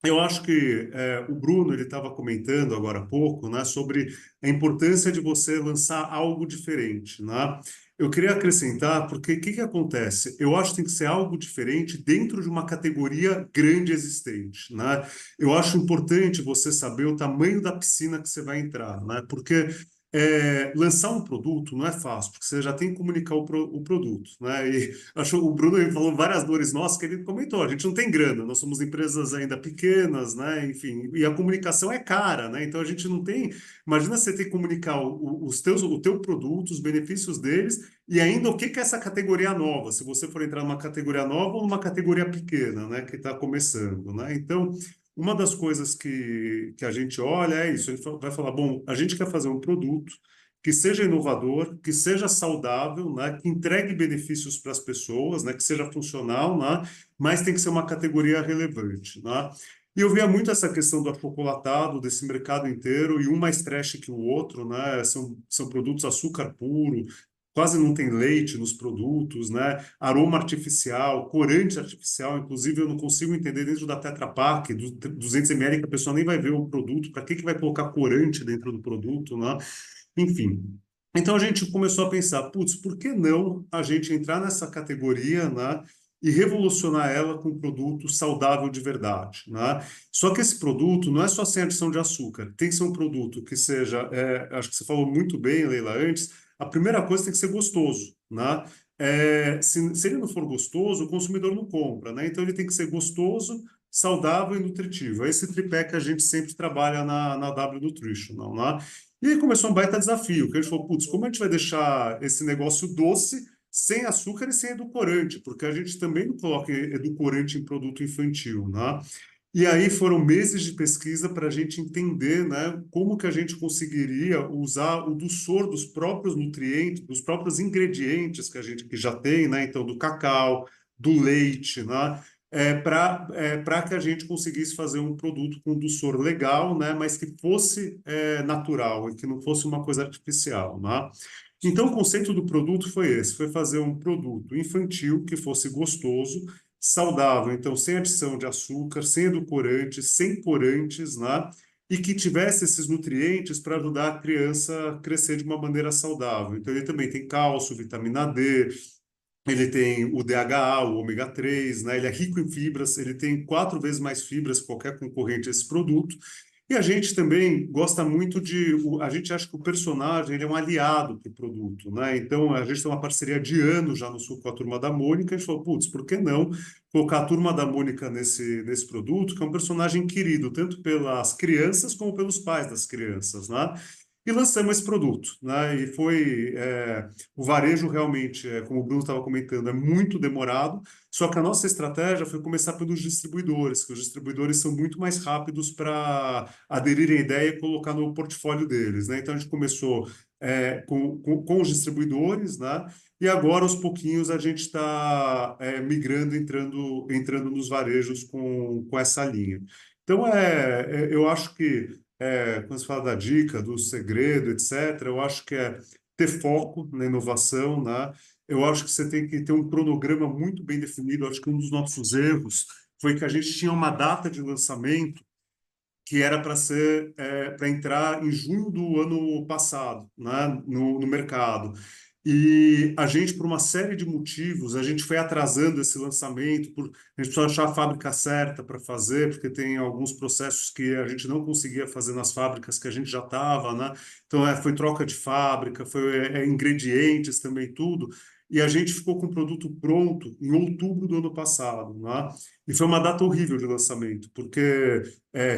Eu acho que o Bruno ele estava comentando agora há pouco, né, sobre a importância de você lançar algo diferente, né? Eu queria acrescentar porque o que que acontece? Eu acho que tem que ser algo diferente dentro de uma categoria grande existente, né? Eu acho importante você saber o tamanho da piscina que você vai entrar, né? Porque lançar um produto não é fácil, porque você já tem que comunicar o produto, né? E acho o Bruno ele falou várias dores nossas que ele comentou. A gente não tem grana, nós somos empresas ainda pequenas, né? Enfim, e a comunicação é cara, né? Então a gente não tem. Imagina você ter que comunicar o teu produto, os benefícios deles e ainda o que que é essa categoria nova, se você for entrar numa categoria nova ou numa categoria pequena, né? Que está começando, né? Então uma das coisas que a gente olha é isso, a gente vai falar, bom, a gente quer fazer um produto que seja inovador, que seja saudável, né, que entregue benefícios para as pessoas, né, que seja funcional, né, mas tem que ser uma categoria relevante, né? E eu via muito essa questão do achocolatado, desse mercado inteiro, e um mais trash que o outro, né? São produtos açúcar puro, quase não tem leite nos produtos, né? Aroma artificial, corante artificial, inclusive eu não consigo entender dentro da Tetra Pak, do 200 ml, que a pessoa nem vai ver o produto, para que que vai colocar corante dentro do produto, né? Enfim. Então a gente começou a pensar, putz, por que não a gente entrar nessa categoria, né? E revolucionar ela com um produto saudável de verdade, né? Só que esse produto não é só sem adição de açúcar, tem que ser um produto que seja, acho que você falou muito bem, Leila, antes, a primeira coisa tem que ser gostoso, né? Se ele não for gostoso, o consumidor não compra, né? Então ele tem que ser gostoso, saudável e nutritivo. É esse tripé que a gente sempre trabalha na W Nutrition, né? E aí começou um baita desafio, que a gente falou, putz, como a gente vai deixar esse negócio doce, sem açúcar e sem edulcorante? Porque a gente também não coloca edulcorante em produto infantil, né? E aí foram meses de pesquisa para a gente entender, né, como que a gente conseguiria usar o doçor dos próprios nutrientes, dos próprios ingredientes que a gente que já tem, né, então do cacau, do leite, né, para que a gente conseguisse fazer um produto com doçor legal, né, mas que fosse natural e que não fosse uma coisa artificial, né? Então, o conceito do produto foi esse, foi fazer um produto infantil que fosse gostoso, saudável, então sem adição de açúcar, sem edulcorantes, sem corantes, né? E que tivesse esses nutrientes para ajudar a criança a crescer de uma maneira saudável. Então, ele também tem cálcio, vitamina D, ele tem o DHA, o ômega 3, né? Ele é rico em fibras, ele tem 4 vezes mais fibras que qualquer concorrente a esse produto. E a gente também gosta muito a gente acha que o personagem ele é um aliado para o produto, né? Então, a gente tem uma parceria de anos já no Sul com a Turma da Mônica, a gente falou, putz, por que não colocar a Turma da Mônica nesse produto, que é um personagem querido, tanto pelas crianças como pelos pais das crianças, né? E lançamos esse produto, né? E foi o varejo realmente, como o Bruno estava comentando, é muito demorado. Só que a nossa estratégia foi começar pelos distribuidores, que os distribuidores são muito mais rápidos para aderirem à ideia e colocar no portfólio deles, né? Então a gente começou com os distribuidores, né? E agora aos pouquinhos a gente está migrando, entrando nos varejos com essa linha. Então eu acho que quando se fala da dica, do segredo, etc., eu acho que é ter foco na inovação, né? Eu acho que você tem que ter um cronograma muito bem definido. Eu acho que um dos nossos erros foi que a gente tinha uma data de lançamento que era para entrar em junho do ano passado, né, no mercado. E a gente, por uma série de motivos, a gente foi atrasando esse lançamento, a gente precisou achar a fábrica certa para fazer, porque tem alguns processos que a gente não conseguia fazer nas fábricas que a gente já estava, né? Então, foi troca de fábrica, foi ingredientes também, tudo. E a gente ficou com o produto pronto em outubro do ano passado, né? E foi uma data horrível de lançamento, porque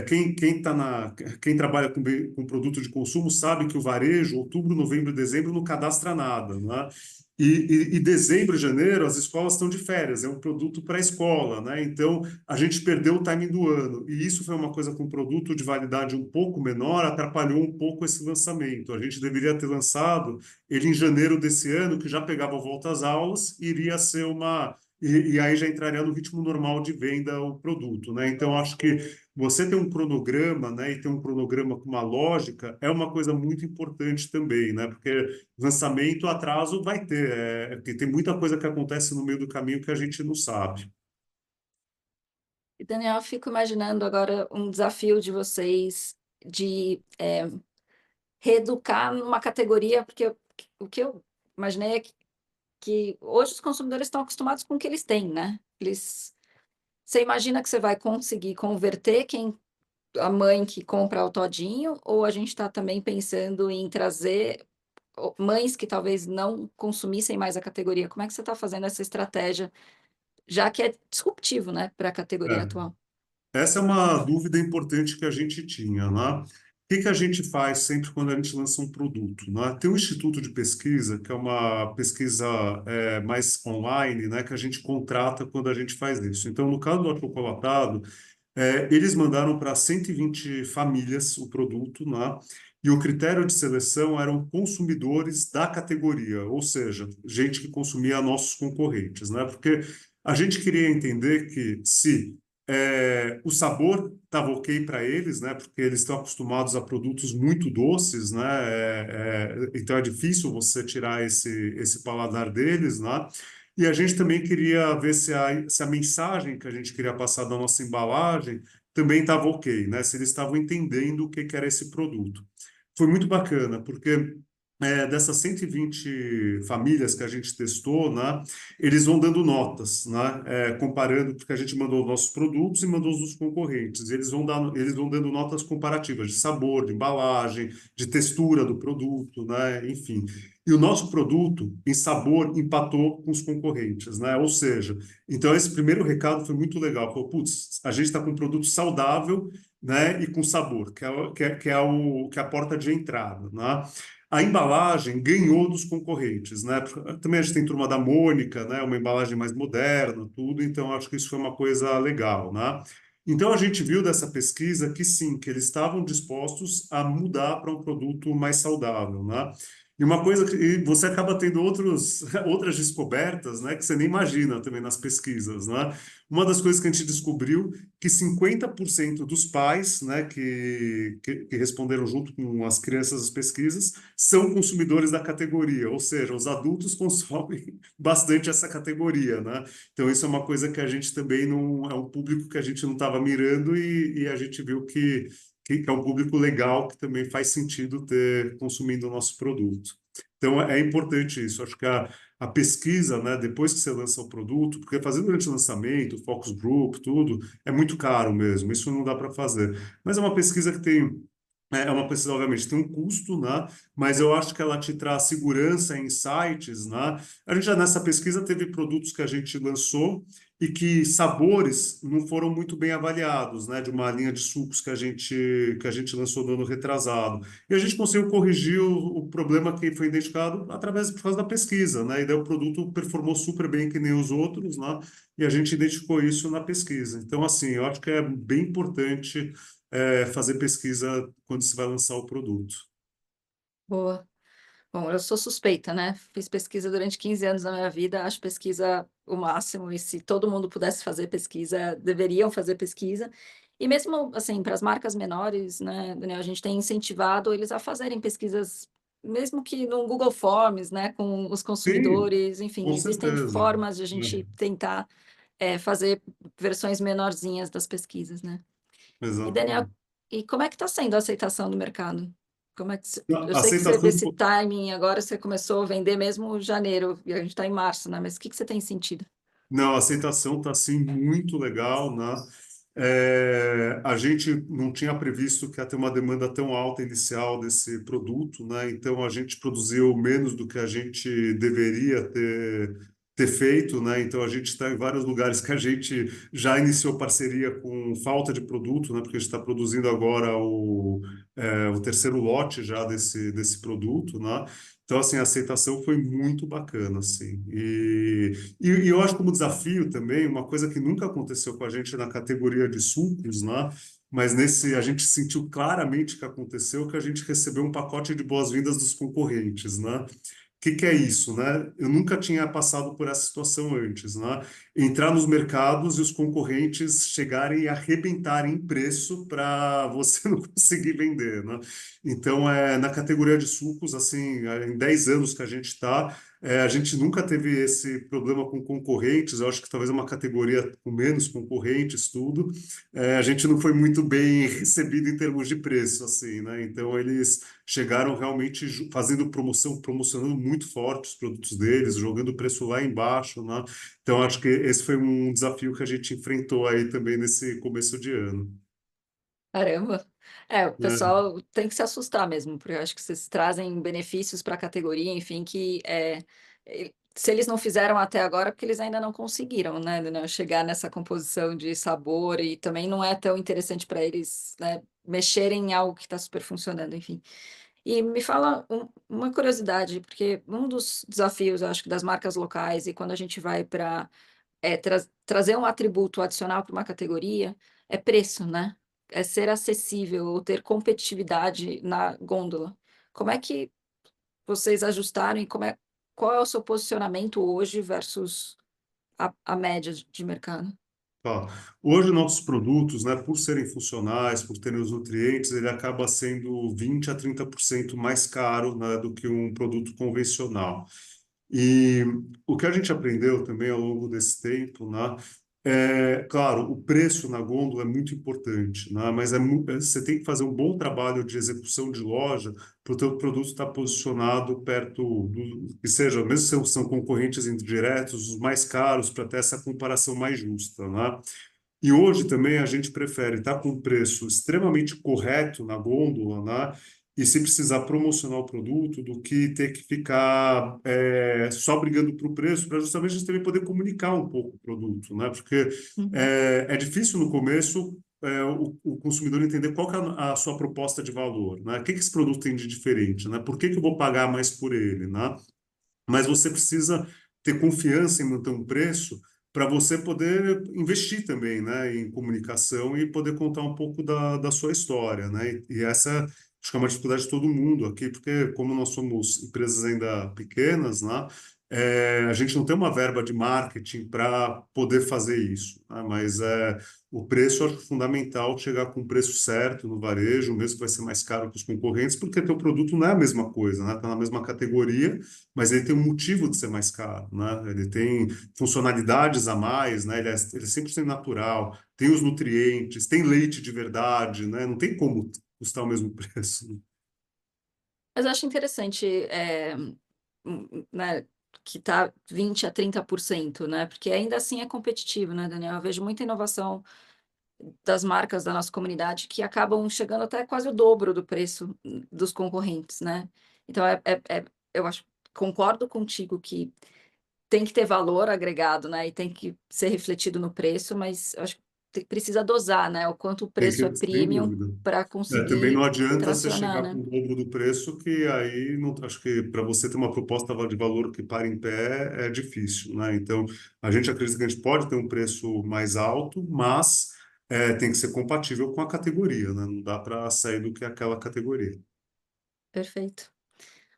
quem trabalha com produto de consumo sabe que o varejo, outubro, novembro e dezembro, não cadastra nada, né? E dezembro e janeiro, as escolas estão de férias, é um produto para a escola, né? Então, a gente perdeu o timing do ano. E isso foi uma coisa com produto de validade um pouco menor, atrapalhou um pouco esse lançamento. A gente deveria ter lançado ele em janeiro desse ano, que já pegava volta às aulas, e iria ser e aí já entraria no ritmo normal de venda o produto, né? Então, acho que você ter um cronograma, né, e ter um cronograma com uma lógica é uma coisa muito importante também, né? Porque lançamento, atraso vai ter, porque tem muita coisa que acontece no meio do caminho que a gente não sabe. E, Daniel, eu fico imaginando agora um desafio de vocês de reeducar numa categoria, porque o que eu imaginei é que hoje os consumidores estão acostumados com o que eles têm, né? Você imagina que você vai conseguir converter a mãe que compra o todinho, ou a gente está também pensando em trazer mães que talvez não consumissem mais a categoria? Como é que você está fazendo essa estratégia, já que é disruptivo, né, para a categoria É. atual? Essa é uma dúvida importante que a gente tinha, né? O que que a gente faz sempre quando a gente lança um produto, né? Tem um instituto de pesquisa, que é uma pesquisa mais online, né? Que a gente contrata quando a gente faz isso. Então, no caso do achocolatado, eles mandaram para 120 famílias o produto, né? E o critério de seleção eram consumidores da categoria, ou seja, gente que consumia nossos concorrentes, né? Porque a gente queria entender que se o sabor estava ok para eles, né? Porque eles estão acostumados a produtos muito doces, né? Então é difícil você tirar esse paladar deles, né? E a gente também queria ver se a mensagem que a gente queria passar da nossa embalagem também estava ok, né? Se eles estavam entendendo o que era esse produto. Foi muito bacana, porque dessas 120 famílias que a gente testou, né, eles vão dando notas, né, comparando, porque a gente mandou os nossos produtos e mandou os dos concorrentes. Eles vão dando notas comparativas de sabor, de embalagem, de textura do produto, né, enfim. E o nosso produto, em sabor, empatou com os concorrentes, né? Ou seja, então esse primeiro recado foi muito legal. Falou, putz, a gente está com um produto saudável, né, e com sabor, que é a porta de entrada, né? A embalagem ganhou dos concorrentes, né? Também a gente tem Turma da Mônica, né? Uma embalagem mais moderna, tudo. Então acho que isso foi uma coisa legal, né? Então, a gente viu dessa pesquisa que sim, que eles estavam dispostos a mudar para um produto mais saudável, né? E uma coisa que e você acaba tendo outras descobertas, né, que você nem imagina também nas pesquisas, né? Uma das coisas que a gente descobriu que 50% dos pais, né, que responderam junto com as crianças às pesquisas, são consumidores da categoria, ou seja, os adultos consomem bastante essa categoria, né? Então, isso é uma coisa que a gente também não... É um público que a gente não estava mirando e a gente viu que é um público legal que também faz sentido ter consumindo o nosso produto. Então, é importante isso. Acho que a pesquisa, né, depois que você lança o produto, porque fazer durante o lançamento, focus group, tudo, é muito caro mesmo. Isso não dá para fazer. Mas é uma pesquisa que tem... É uma pesquisa, obviamente, tem um custo, né? Mas eu acho que ela te traz segurança, insights, né? A gente já nessa pesquisa teve produtos que a gente lançou e que sabores não foram muito bem avaliados, né? De uma linha de sucos que a gente lançou no ano retrasado. E a gente conseguiu corrigir o problema que foi identificado por causa da pesquisa, né? E daí o produto performou super bem que nem os outros, né? E a gente identificou isso na pesquisa. Então, assim, eu acho que é bem importante fazer pesquisa quando se vai lançar o produto. Boa. Bom, eu sou suspeita, né? Fiz pesquisa durante 15 anos da minha vida, acho pesquisa o máximo, e se todo mundo pudesse fazer pesquisa, deveriam fazer pesquisa. E mesmo, assim, para as marcas menores, né, Daniel, a gente tem incentivado eles a fazerem pesquisas, mesmo que no Google Forms, né, com os Sim, consumidores, enfim, com existem certeza. formas de a gente tentar fazer versões menorzinhas das pesquisas, né? E Daniel, Exatamente. e como é que está sendo a aceitação do mercado? Como é que eu A sei que você aceitação desse timing agora você começou a vender mesmo em janeiro e a gente está em março, né? Mas o que você tem sentido? Não, a aceitação está assim muito legal, né? A gente não tinha previsto que ia ter uma demanda tão alta inicial desse produto, né? Então a gente produziu menos do que a gente deveria ter feito, né? Então a gente está em vários lugares que a gente já iniciou parceria com falta de produto, né? Porque a gente está produzindo agora o terceiro lote já desse produto, né? Então, assim, a aceitação foi muito bacana, assim. E eu acho como desafio também, uma coisa que nunca aconteceu com a gente na categoria de sucos, né? Mas nesse a gente sentiu claramente que aconteceu, que a gente recebeu um pacote de boas-vindas dos concorrentes, né? Que é isso, né? Eu nunca tinha passado por essa situação antes, né? Entrar nos mercados e os concorrentes chegarem e arrebentarem em preço para você não conseguir vender, né? Então, na categoria de sucos, assim, em 10 anos que a gente está, a gente nunca teve esse problema com concorrentes. Eu acho que talvez é uma categoria com menos concorrentes, tudo. A gente não foi muito bem recebido em termos de preço, assim, né? Então, eles chegaram realmente fazendo promoção, promocionando muito forte os produtos deles, jogando o preço lá embaixo, né? Então, acho que esse foi um desafio que a gente enfrentou aí também nesse começo de ano. Caramba! O Né? pessoal tem que se assustar mesmo, porque eu acho que vocês trazem benefícios para a categoria, enfim, se eles não fizeram até agora, é porque eles ainda não conseguiram, né, chegar nessa composição de sabor, e também não é tão interessante para eles, né, mexerem em algo que está super funcionando, enfim. E me fala uma curiosidade, porque um dos desafios, eu acho que das marcas locais, e quando a gente vai para trazer um atributo adicional para uma categoria, é preço, né? É ser acessível ou ter competitividade na gôndola. Como é que vocês ajustaram e qual é o seu posicionamento hoje versus a média de mercado? Tá. Hoje, nossos produtos, né, por serem funcionais, por terem os nutrientes, ele acaba sendo 20 a 30% mais caro, né, do que um produto convencional. E o que a gente aprendeu também ao longo desse tempo, né, claro, o preço na gôndola é muito importante, né, mas você tem que fazer um bom trabalho de execução de loja para o teu produto estar posicionado perto que seja, mesmo se são concorrentes indiretos, os mais caros, para ter essa comparação mais justa, né? E hoje também a gente prefere estar com um preço extremamente correto na gôndola, né? E se precisar promocionar o produto, do que ter que ficar só brigando por preço, para justamente a gente também poder comunicar um pouco o produto, né? Porque Uhum. é difícil no começo o consumidor entender qual que é a sua proposta de valor, né? O que esse produto tem de diferente, né? Por que eu vou pagar mais por ele, né? Mas você precisa ter confiança em manter um preço para você poder investir também, né, em comunicação e poder contar um pouco da sua história, né? E essa acho que é uma dificuldade de todo mundo aqui, porque como nós somos empresas ainda pequenas, né, a gente não tem uma verba de marketing para poder fazer isso, né? Mas o preço eu acho fundamental chegar com o preço certo no varejo, mesmo que vai ser mais caro que os concorrentes, porque teu produto não é a mesma coisa, né? Está na mesma categoria, mas ele tem um motivo de ser mais caro, né? Ele tem funcionalidades a mais, né? Ele é 100% natural, tem os nutrientes, tem leite de verdade, né? Não tem como custar o mesmo preço, né? Mas eu acho interessante, né, que está 20 a 30%, né? Porque ainda assim é competitivo, né, Daniel? Eu vejo muita inovação das marcas da nossa comunidade que acabam chegando até quase o dobro do preço dos concorrentes, né? Então, eu acho, concordo contigo que tem que ter valor agregado, né? E tem que ser refletido no preço, mas eu acho que precisa dosar, né? O quanto o Tem preço é que, sem premium dúvida. para Também não conseguir adianta você tracionar, chegar né? com o dobro do preço, que aí não, acho que para você ter uma proposta de valor que pare em pé é difícil, né? Então, a gente acredita que a gente pode ter um preço mais alto, mas tem que ser compatível com a categoria, né? Não dá para sair do que é aquela categoria. Perfeito.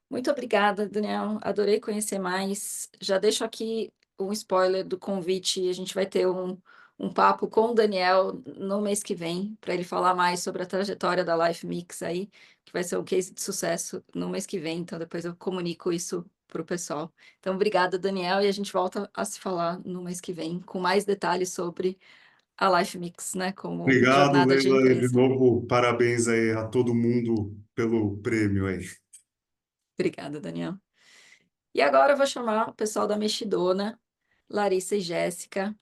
Muito obrigada, Daniel. Adorei conhecer mais. Já deixo aqui um spoiler do convite. A gente vai ter um papo com o Daniel no mês que vem, para ele falar mais sobre a trajetória da Life Mix aí, que vai ser um case de sucesso no mês que vem. Então, depois eu comunico isso para o pessoal. Então, obrigada, Daniel, e a gente volta a se falar no mês que vem com mais detalhes sobre a Life Mix, né, como Obrigado, jornada de Leila, e de empresa. novo, parabéns aí a todo mundo pelo prêmio aí. Obrigada, Daniel. E agora eu vou chamar o pessoal da Mexidona, Larissa e Jéssica,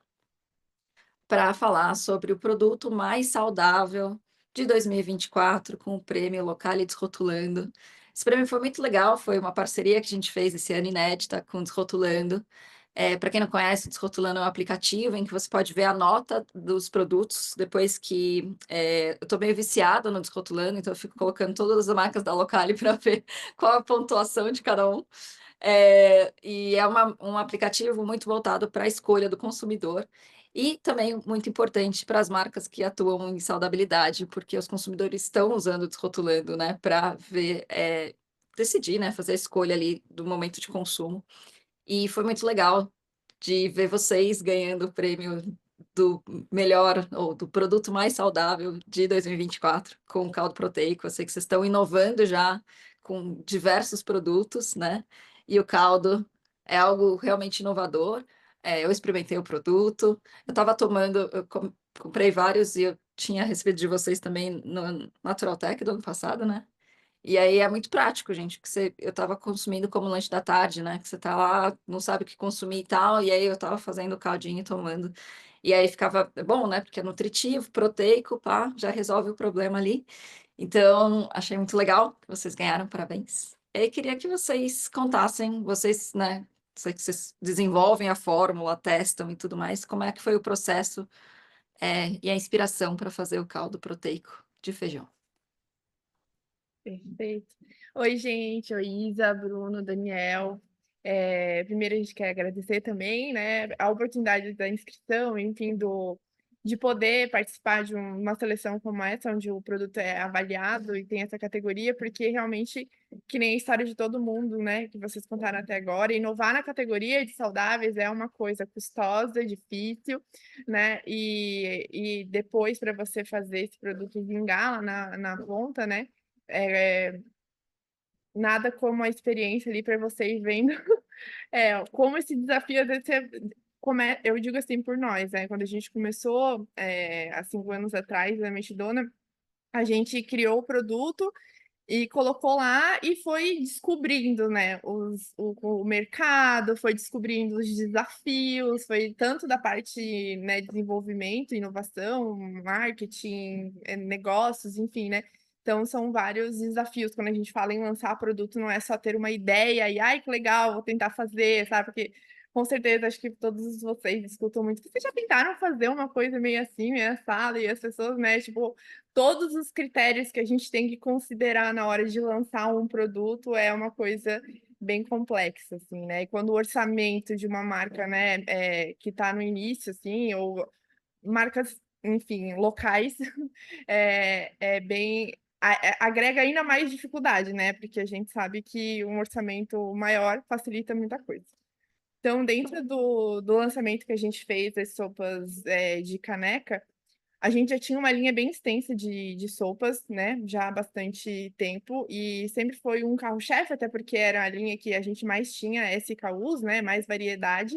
para falar sobre o produto mais saudável de 2024, com o prêmio Locale Desrotulando. Esse prêmio foi muito legal, foi uma parceria que a gente fez esse ano, inédita, com o Desrotulando. Para quem não conhece, o Desrotulando é um aplicativo em que você pode ver a nota dos produtos, depois que eu estou meio viciada no Desrotulando, então eu fico colocando todas as marcas da Locale para ver qual a pontuação de cada um. E é um aplicativo muito voltado para a escolha do consumidor e também muito importante para as marcas que atuam em saudabilidade, porque os consumidores estão usando o Desrotulando, né, para ver, decidir, né, fazer a escolha ali do momento de consumo. E foi muito legal de ver vocês ganhando o prêmio do melhor ou do produto mais saudável de 2024 com o caldo proteico. Eu sei que vocês estão inovando já com diversos produtos, né? E o caldo é algo realmente inovador. Eu experimentei o produto, eu estava tomando, comprei vários e eu tinha recebido de vocês também no Natural Tech do ano passado, né? E aí é muito prático, gente, que eu estava consumindo como lanche da tarde, né? Que você tá lá, não sabe o que consumir e tal, e aí eu estava fazendo caldinho e tomando. E aí ficava bom, né? Porque é nutritivo, proteico, pá, já resolve o problema ali. Então, achei muito legal que vocês ganharam, parabéns. E aí queria que vocês contassem, vocês, né? Sei que vocês desenvolvem a fórmula, testam e tudo mais, como é que foi o processo, e a inspiração para fazer o caldo proteico de feijão. Perfeito. Oi, gente. Oi, Isa, Bruno, Daniel. Primeiro, a gente quer agradecer também, né, a oportunidade da inscrição, enfim, de poder participar de uma seleção como essa, onde o produto é avaliado e tem essa categoria, porque realmente, que nem a história de todo mundo, né, que vocês contaram até agora, inovar na categoria de saudáveis é uma coisa custosa, difícil, né, e depois, para você fazer esse produto vingar lá na ponta, né, nada como a experiência ali para você ir vendo como esse desafio às vezes eu digo assim por nós, né? Quando a gente começou há 5 anos atrás na Mexidona, a gente criou o produto e colocou lá e foi descobrindo, né, o mercado, foi descobrindo os desafios, foi tanto da parte, né, desenvolvimento, inovação, marketing, negócios, enfim, né? Então, são vários desafios. Quando a gente fala em lançar produto, não é só ter uma ideia e, ai, que legal, vou tentar fazer, sabe? Porque, com certeza, acho que todos vocês escutam muito. Vocês já tentaram fazer uma coisa meio assim, meio assada, e as pessoas, né, tipo, todos os critérios que a gente tem que considerar na hora de lançar um produto é uma coisa bem complexa, assim, né? E quando o orçamento de uma marca, né, que está no início, assim, ou marcas, enfim, locais, é bem agrega ainda mais dificuldade, né? Porque a gente sabe que um orçamento maior facilita muita coisa. Então, dentro do lançamento que a gente fez, das sopas de caneca, a gente já tinha uma linha bem extensa de sopas, né? Já há bastante tempo, e sempre foi um carro-chefe, até porque era a linha que a gente mais tinha SKUs, né? Mais variedade.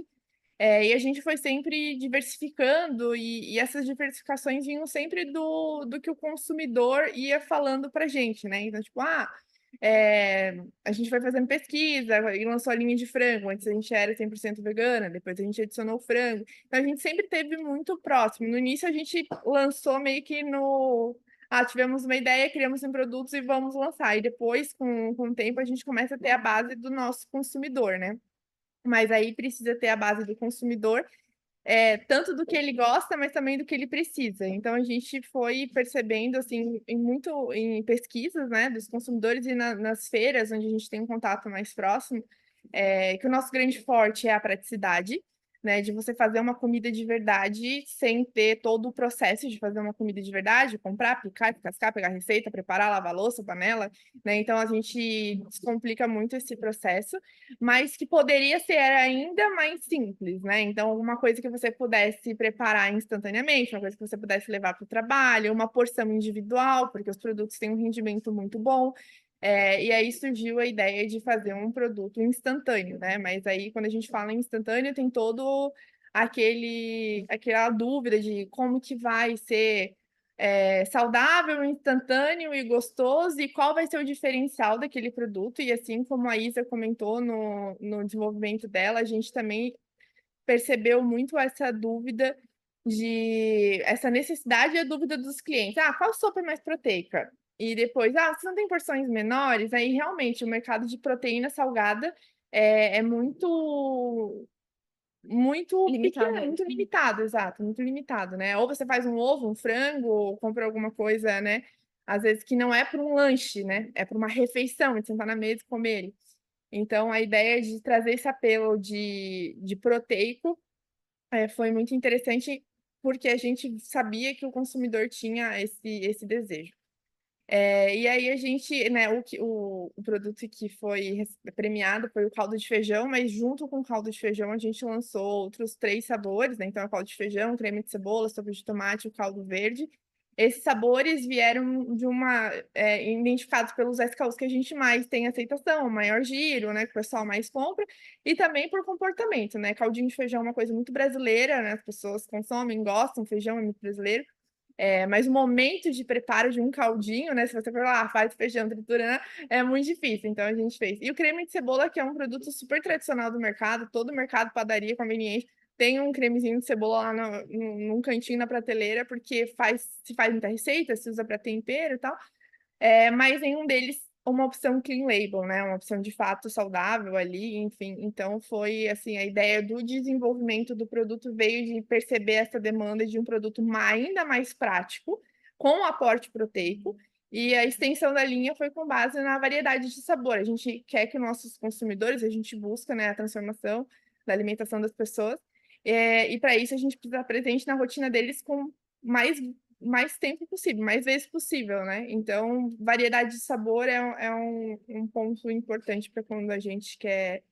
E a gente foi sempre diversificando, e essas diversificações vinham sempre do que o consumidor ia falando para a gente, né? Então, tipo, a gente foi fazendo pesquisa e lançou a linha de frango. Antes a gente era 100% vegana, depois a gente adicionou o frango. Então, a gente sempre teve muito próximo. No início, a gente lançou meio que no... tivemos uma ideia, criamos um produto e vamos lançar. E depois, com o tempo, a gente começa a ter a base do nosso consumidor, né? Mas aí precisa ter a base do consumidor, tanto do que ele gosta, mas também do que ele precisa. Então a gente foi percebendo assim em pesquisas, né, dos consumidores e nas feiras onde a gente tem um contato mais próximo, que o nosso grande forte é a praticidade, né, de você fazer uma comida de verdade sem ter todo o processo de fazer uma comida de verdade, comprar, picar, descascar, pegar receita, preparar, lavar louça, panela, né? Então a gente descomplica muito esse processo, mas que poderia ser ainda mais simples, né? Então, alguma coisa que você pudesse preparar instantaneamente, uma coisa que você pudesse levar para o trabalho, uma porção individual, porque os produtos têm um rendimento muito bom. E aí surgiu a ideia de fazer um produto instantâneo, né? Mas aí, quando a gente fala em instantâneo, tem todo aquela dúvida de como que vai ser saudável, instantâneo e gostoso, e qual vai ser o diferencial daquele produto. E assim como a Isa comentou no desenvolvimento dela, a gente também percebeu muito essa dúvida essa necessidade e a dúvida dos clientes. Qual sopa é mais proteica? E depois, você não tem porções menores? Aí realmente o mercado de proteína salgada é muito Limitado. pequeno, muito limitado, exato, muito limitado, né? Ou você faz um ovo, um frango, ou compra alguma coisa, né? Às vezes que não é para um lanche, né? É para uma refeição, de sentar na mesa e comer ele. Então, a ideia de trazer esse apelo de proteico foi muito interessante, porque a gente sabia que o consumidor tinha esse desejo. E aí a gente, né, o produto que foi premiado foi o caldo de feijão, mas junto com o caldo de feijão a gente lançou outros 3 sabores, né? Então, o caldo de feijão, creme de cebola, sopa de tomate, o caldo verde. Esses sabores vieram identificados pelos SKUs que a gente mais tem aceitação, maior giro, né, que o pessoal mais compra, e também por comportamento, né? Caldinho de feijão é uma coisa muito brasileira, né? As pessoas consomem, gostam, feijão é muito brasileiro. Mas o momento de preparo de um caldinho, né? Se você for lá, faz feijão, tritura, né? É muito difícil, então a gente fez. E o creme de cebola, que é um produto super tradicional do mercado, todo mercado, padaria, conveniente, tem um cremezinho de cebola lá num cantinho na prateleira, porque se faz muita receita, se usa para tempero e tal. Mas nenhum deles uma opção clean label, né? Uma opção de fato saudável ali, enfim. Então foi assim, a ideia do desenvolvimento do produto veio de perceber essa demanda de um produto ainda mais prático, com aporte proteico, e a extensão da linha foi com base na variedade de sabor. A gente quer que nossos consumidores, a gente busca, né, a transformação da alimentação das pessoas, e para isso a gente precisa estar presente na rotina deles com mais tempo possível, mais vezes possível, né? Então, variedade de sabor é um ponto importante para quando a gente quer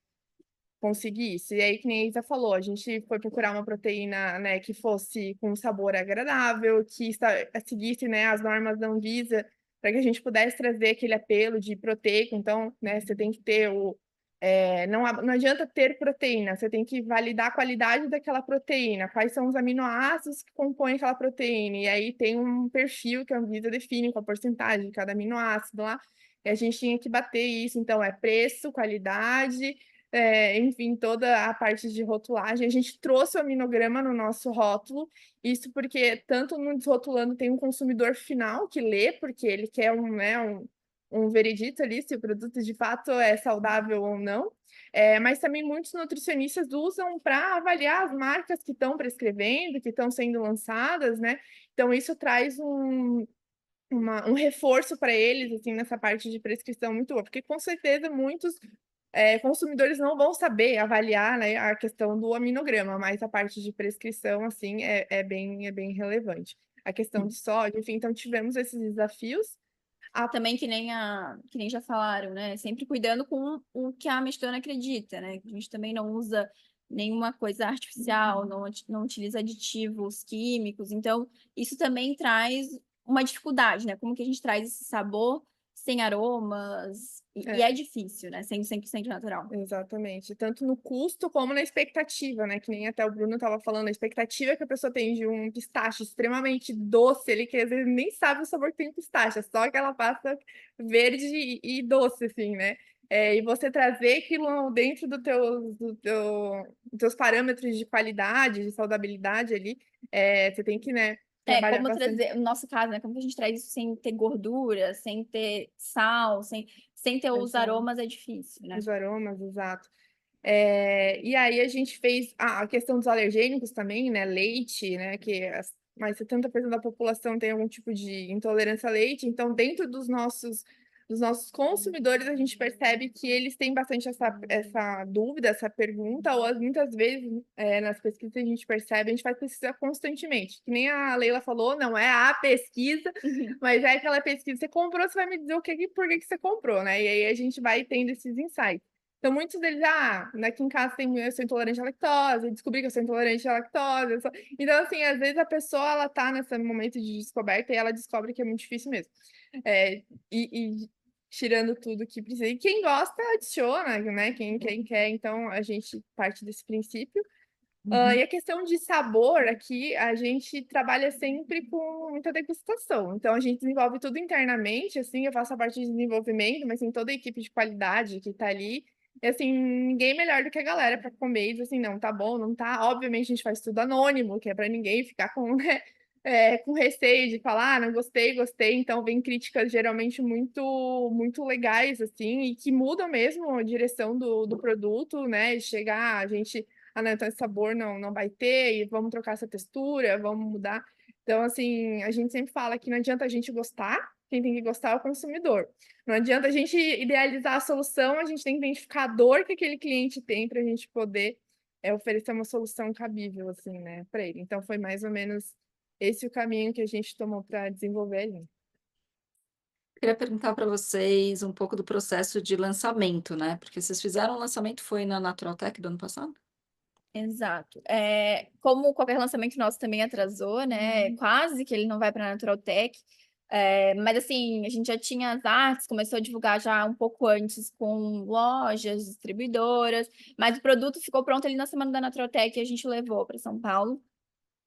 conseguir isso. E aí, que nem a Isa falou, a gente foi procurar uma proteína, né, que fosse com sabor agradável, que seguisse, né, as normas da Anvisa, para que a gente pudesse trazer aquele apelo de proteico. Então, né, você tem que ter não adianta ter proteína, você tem que validar a qualidade daquela proteína, quais são os aminoácidos que compõem aquela proteína, e aí tem um perfil que a Anvisa define com a porcentagem de cada aminoácido lá, e a gente tinha que bater isso. Então, preço, qualidade, enfim, toda a parte de rotulagem. A gente trouxe o aminograma no nosso rótulo, isso porque tanto no desrotulando tem um consumidor final que lê, porque ele quer um veredito ali, se o produto de fato é saudável ou não, mas também muitos nutricionistas usam para avaliar as marcas que estão prescrevendo, que estão sendo lançadas, né? Então, isso traz um reforço para eles, assim, nessa parte de prescrição muito boa, porque com certeza muitos consumidores não vão saber avaliar, né, a questão do aminograma, mas a parte de prescrição, assim, é bem relevante. A questão de sódio, enfim, então tivemos esses desafios. Também que nem já falaram, né? Sempre cuidando com o que a mexicana acredita, né? A gente também não usa nenhuma coisa artificial, não utiliza aditivos químicos, então isso também traz uma dificuldade, né? Como que a gente traz esse sabor sem aromas, e é difícil, né? Sendo 100% natural. Exatamente. Tanto no custo como na expectativa, né? Que nem até o Bruno estava falando, a expectativa que a pessoa tem de um pistache extremamente doce, ele que às vezes nem sabe o sabor que tem o pistache, é só aquela pasta verde e doce, assim, né? E você trazer aquilo dentro dos teus parâmetros de qualidade, de saudabilidade ali, você tem que, né, trabalhar Como bastante. trazer, no nosso caso, né? Como que a gente traz isso sem ter gordura, sem ter sal, sem ter os Exato. aromas, é difícil, né? Os aromas, exato. E aí a gente fez a questão dos alergênicos também, né? Leite, né? Que mais de 70% da população tem algum tipo de intolerância a leite. Então, dentro dos nossos consumidores, a gente percebe que eles têm bastante essa dúvida, essa pergunta, ou muitas vezes nas pesquisas a gente percebe, a gente faz pesquisa constantemente. Que nem a Leila falou, não é a pesquisa, mas é aquela pesquisa, você comprou, você vai me dizer por que você comprou, né? E aí a gente vai tendo esses insights. Então, muitos deles, aqui em casa eu sou intolerante à lactose, descobri que eu sou intolerante à lactose. Então, assim, às vezes a pessoa, ela tá nesse momento de descoberta e ela descobre que é muito difícil mesmo. E tirando tudo que precisa. E quem gosta, adiciona, né? Quem quer, então a gente parte desse princípio. E a questão de sabor aqui, a gente trabalha sempre com muita degustação. Então, a gente desenvolve tudo internamente, assim, eu faço a parte de desenvolvimento, mas tem toda a equipe de qualidade que tá ali. E, assim, ninguém melhor do que a galera para comer e dizer assim, não, tá bom, não tá. Obviamente, a gente faz tudo anônimo, que é para ninguém ficar com, né, com receio de falar, não gostei, gostei. Então, vem críticas geralmente muito legais, assim, e que mudam mesmo a direção do produto, né? Chegar, a gente não, então esse sabor não vai ter, e vamos trocar essa textura, vamos mudar. Então, assim, a gente sempre fala que não adianta a gente gostar, quem tem que gostar é o consumidor. Não adianta a gente idealizar a solução, a gente tem que identificar a dor que aquele cliente tem para a gente poder oferecer uma solução cabível, assim, né, para ele. Então, foi mais ou menos esse o caminho que a gente tomou para desenvolver ali. Queria perguntar para vocês um pouco do processo de lançamento, né? Porque vocês fizeram o lançamento, foi na Naturaltech do ano passado? Exato. Como qualquer lançamento nosso também atrasou, né? Quase que ele não vai para a Naturaltech. Mas assim, a gente já tinha as artes, começou a divulgar já um pouco antes com lojas, distribuidoras, mas o produto ficou pronto ali na semana da Naturaltech e a gente levou para São Paulo.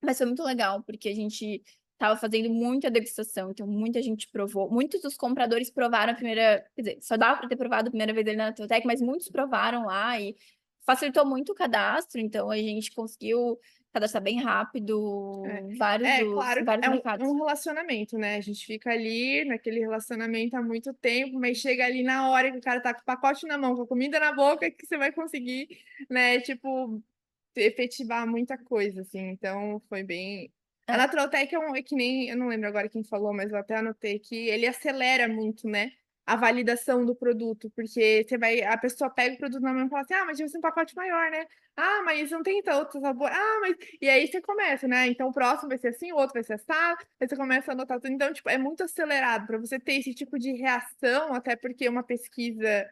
Mas foi muito legal, porque a gente estava fazendo muita degustação, então muita gente provou. Muitos dos compradores provaram a primeira, quer dizer, só dava para ter provado a primeira vez ali na Naturaltech, mas muitos provaram lá e facilitou muito o cadastro, então a gente conseguiu cadastrar bem rápido Claro, vários é mercados. um relacionamento, né? A gente fica ali naquele relacionamento há muito tempo, mas chega ali na hora que o cara tá com o pacote na mão, com a comida na boca, que você vai conseguir, né, tipo, efetivar muita coisa, assim. Então, foi bem... A Naturaltech é que nem... Eu não lembro agora quem falou, mas eu até anotei que ele acelera muito, né? A validação do produto, porque a pessoa pega o produto na mão e fala assim, mas devia ser um pacote maior, né? Mas não tem outro sabor. Mas... E aí você começa, né? Então o próximo vai ser assim, o outro vai ser assado, aí você começa a anotar tudo. Então, tipo, é muito acelerado para você ter esse tipo de reação, até porque uma pesquisa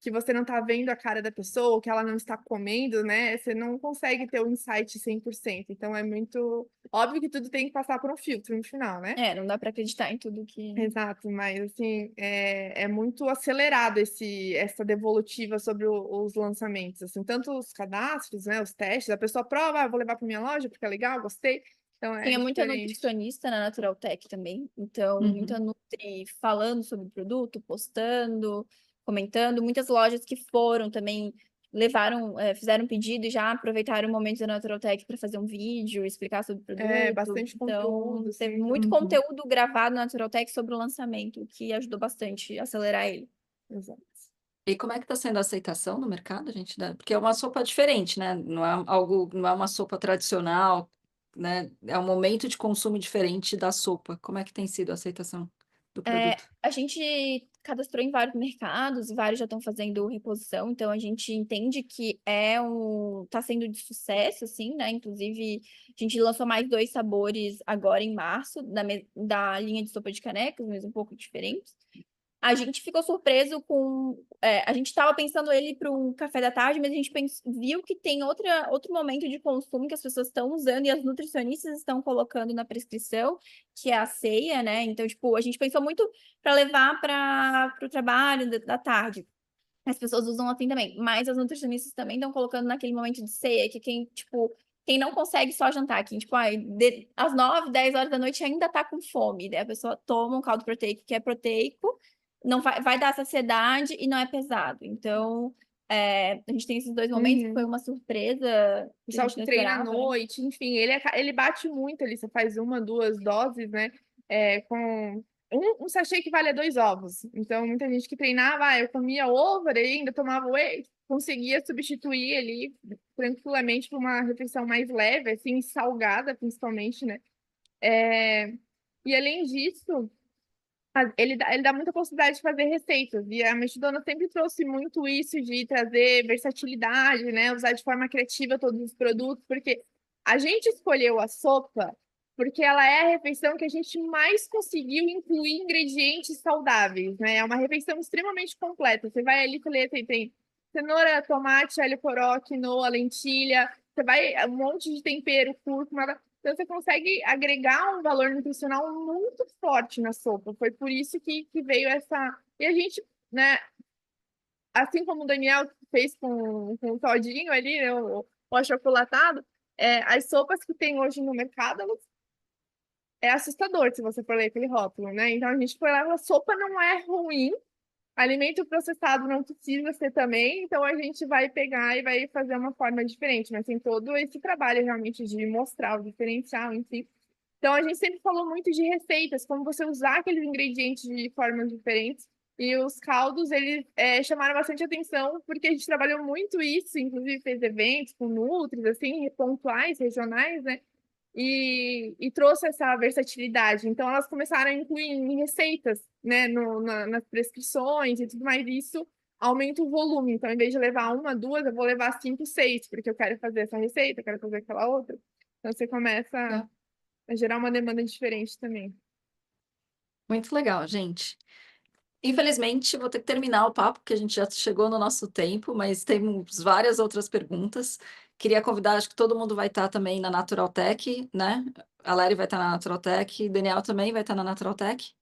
que você não tá vendo a cara da pessoa, ou que ela não está comendo, né? Você não consegue ter o insight 100%. Então é muito óbvio que tudo tem que passar por um filtro no final, né? Não dá para acreditar em tudo que... Exato, mas assim, é muito acelerado essa devolutiva sobre os lançamentos, assim, tanto os cadastros, né, os testes, a pessoa prova, vou levar para minha loja porque é legal, gostei. Então Tinha muita diferente. nutricionista na Naturaltech também, então muita nutri falando sobre o produto, postando, comentando, muitas lojas que foram também fizeram pedido e já aproveitaram o momento da Naturaltech para fazer um vídeo, explicar sobre o produto. Bastante Então, conteúdo. teve Assim, muito conteúdo gravado na Naturaltech sobre o lançamento, que ajudou bastante a acelerar ele. Exato. E como é que está sendo a aceitação no mercado, gente? Porque é uma sopa diferente, né? Não é uma sopa tradicional, né? É um momento de consumo diferente da sopa. Como é que tem sido a aceitação do produto? A gente cadastrou em vários mercados, e vários já estão fazendo reposição, então a gente entende que tá sendo de sucesso, assim, né? Inclusive, a gente lançou mais 2 sabores agora em março, da linha de sopa de canecas, mas um pouco diferentes. A gente ficou surpreso com. A gente estava pensando ele para um café da tarde, mas a gente viu que tem outro momento de consumo que as pessoas estão usando e as nutricionistas estão colocando na prescrição, que é a ceia, né? Então, tipo, a gente pensou muito para levar para o trabalho da tarde. As pessoas usam assim também, mas as nutricionistas também estão colocando naquele momento de ceia, que quem não consegue só jantar, quem, tipo, às 9, 10 horas da noite ainda tá com fome, daí a pessoa toma um caldo proteico que é proteico, não vai dar saciedade e não é pesado. Então, a gente tem esses 2 momentos, que foi uma surpresa O que a pessoal gente que não treina à esperava, né? noite, enfim, ele bate muito ali. Você faz 1, 2 doses, né? Com um sachê que vale 2 ovos. Então, muita gente que treinava, eu comia ovo, daí ainda tomava whey, conseguia substituir ali tranquilamente por uma refeição mais leve, assim, salgada, principalmente, né? E além disso, ele dá muita possibilidade de fazer receitas. E a Mexidona sempre trouxe muito isso de trazer versatilidade, né? Usar de forma criativa todos os produtos, porque a gente escolheu a sopa porque ela é a refeição que a gente mais conseguiu incluir ingredientes saudáveis, né? É uma refeição extremamente completa. Você vai ali, tem cenoura, tomate, alho poró, quinoa, lentilha, você vai um monte de tempero, cúrcuma. Então, você consegue agregar um valor nutricional muito forte na sopa. Foi por isso que veio essa. E a gente, né, assim como o Daniel fez com o todinho ali, né, o achocolatado, as sopas que tem hoje no mercado, é assustador se você for ler aquele rótulo, né? Então, a gente foi lá, a sopa não é ruim, alimento processado não precisa ser também, então a gente vai pegar e vai fazer uma forma diferente, mas tem todo esse trabalho realmente de mostrar o diferencial, enfim. Então a gente sempre falou muito de receitas, como você usar aqueles ingredientes de formas diferentes. E os caldos, eles chamaram bastante atenção, porque a gente trabalhou muito isso, inclusive fez eventos com nutris, assim, pontuais, regionais, né? E trouxe essa versatilidade. Então, elas começaram a incluir em receitas, né, nas prescrições e tudo mais. Isso aumenta o volume. Então, em vez de levar 1, 2, eu vou levar 5, 6, porque eu quero fazer essa receita, eu quero fazer aquela outra. Então, você começa a gerar uma demanda diferente também. Muito legal, gente. Infelizmente, vou ter que terminar o papo, porque a gente já chegou no nosso tempo, mas temos várias outras perguntas. Queria convidar, acho que todo mundo vai estar também na Naturaltech, né? A Lari vai estar na Naturaltech, Daniel também vai estar na Naturaltech.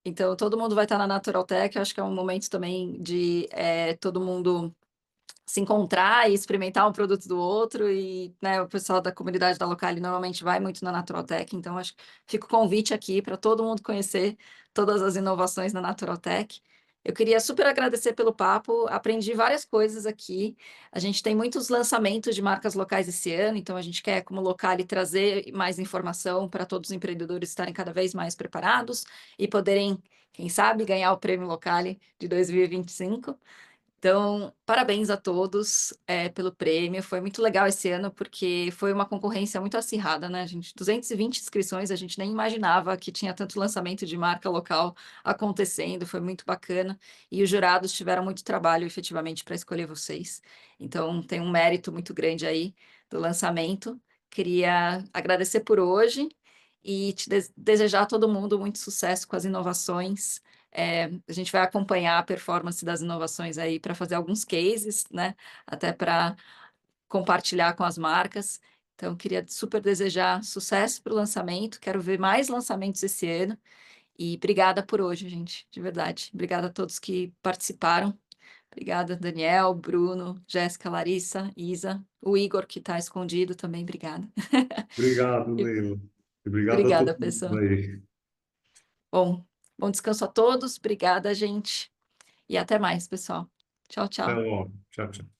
Então, todo mundo vai estar na Naturaltech. Acho que é um momento também de todo mundo se encontrar e experimentar um produto do outro. E, né, o pessoal da comunidade da Locali normalmente vai muito na Naturaltech. Então, acho que fica o convite aqui para todo mundo conhecer todas as inovações da Naturaltech. Eu queria super agradecer pelo papo, aprendi várias coisas aqui. A gente tem muitos lançamentos de marcas locais esse ano, então a gente quer, como Locali, trazer mais informação para todos os empreendedores estarem cada vez mais preparados e poderem, quem sabe, ganhar o Prêmio Locali de 2025. Então, parabéns a todos pelo prêmio. Foi muito legal esse ano, porque foi uma concorrência muito acirrada, né, gente? 220 inscrições, a gente nem imaginava que tinha tanto lançamento de marca local acontecendo, foi muito bacana. E os jurados tiveram muito trabalho, efetivamente, para escolher vocês. Então, tem um mérito muito grande aí do lançamento. Queria agradecer por hoje e te desejar a todo mundo muito sucesso com as inovações. A gente vai acompanhar a performance das inovações aí para fazer alguns cases, né? Até para compartilhar com as marcas. Então, queria super desejar sucesso para o lançamento. Quero ver mais lançamentos esse ano. E obrigada por hoje, gente, de verdade. Obrigada a todos que participaram. Obrigada, Daniel, Bruno, Jéssica, Larissa, Isa, o Igor, que está escondido também, obrigada. Obrigado, E Leila. Obrigado a obrigada, todo mundo pessoal. aí. Bom descanso a todos. Obrigada, gente. E até mais, pessoal. Tchau, Até tchau. logo. Tchau, tchau.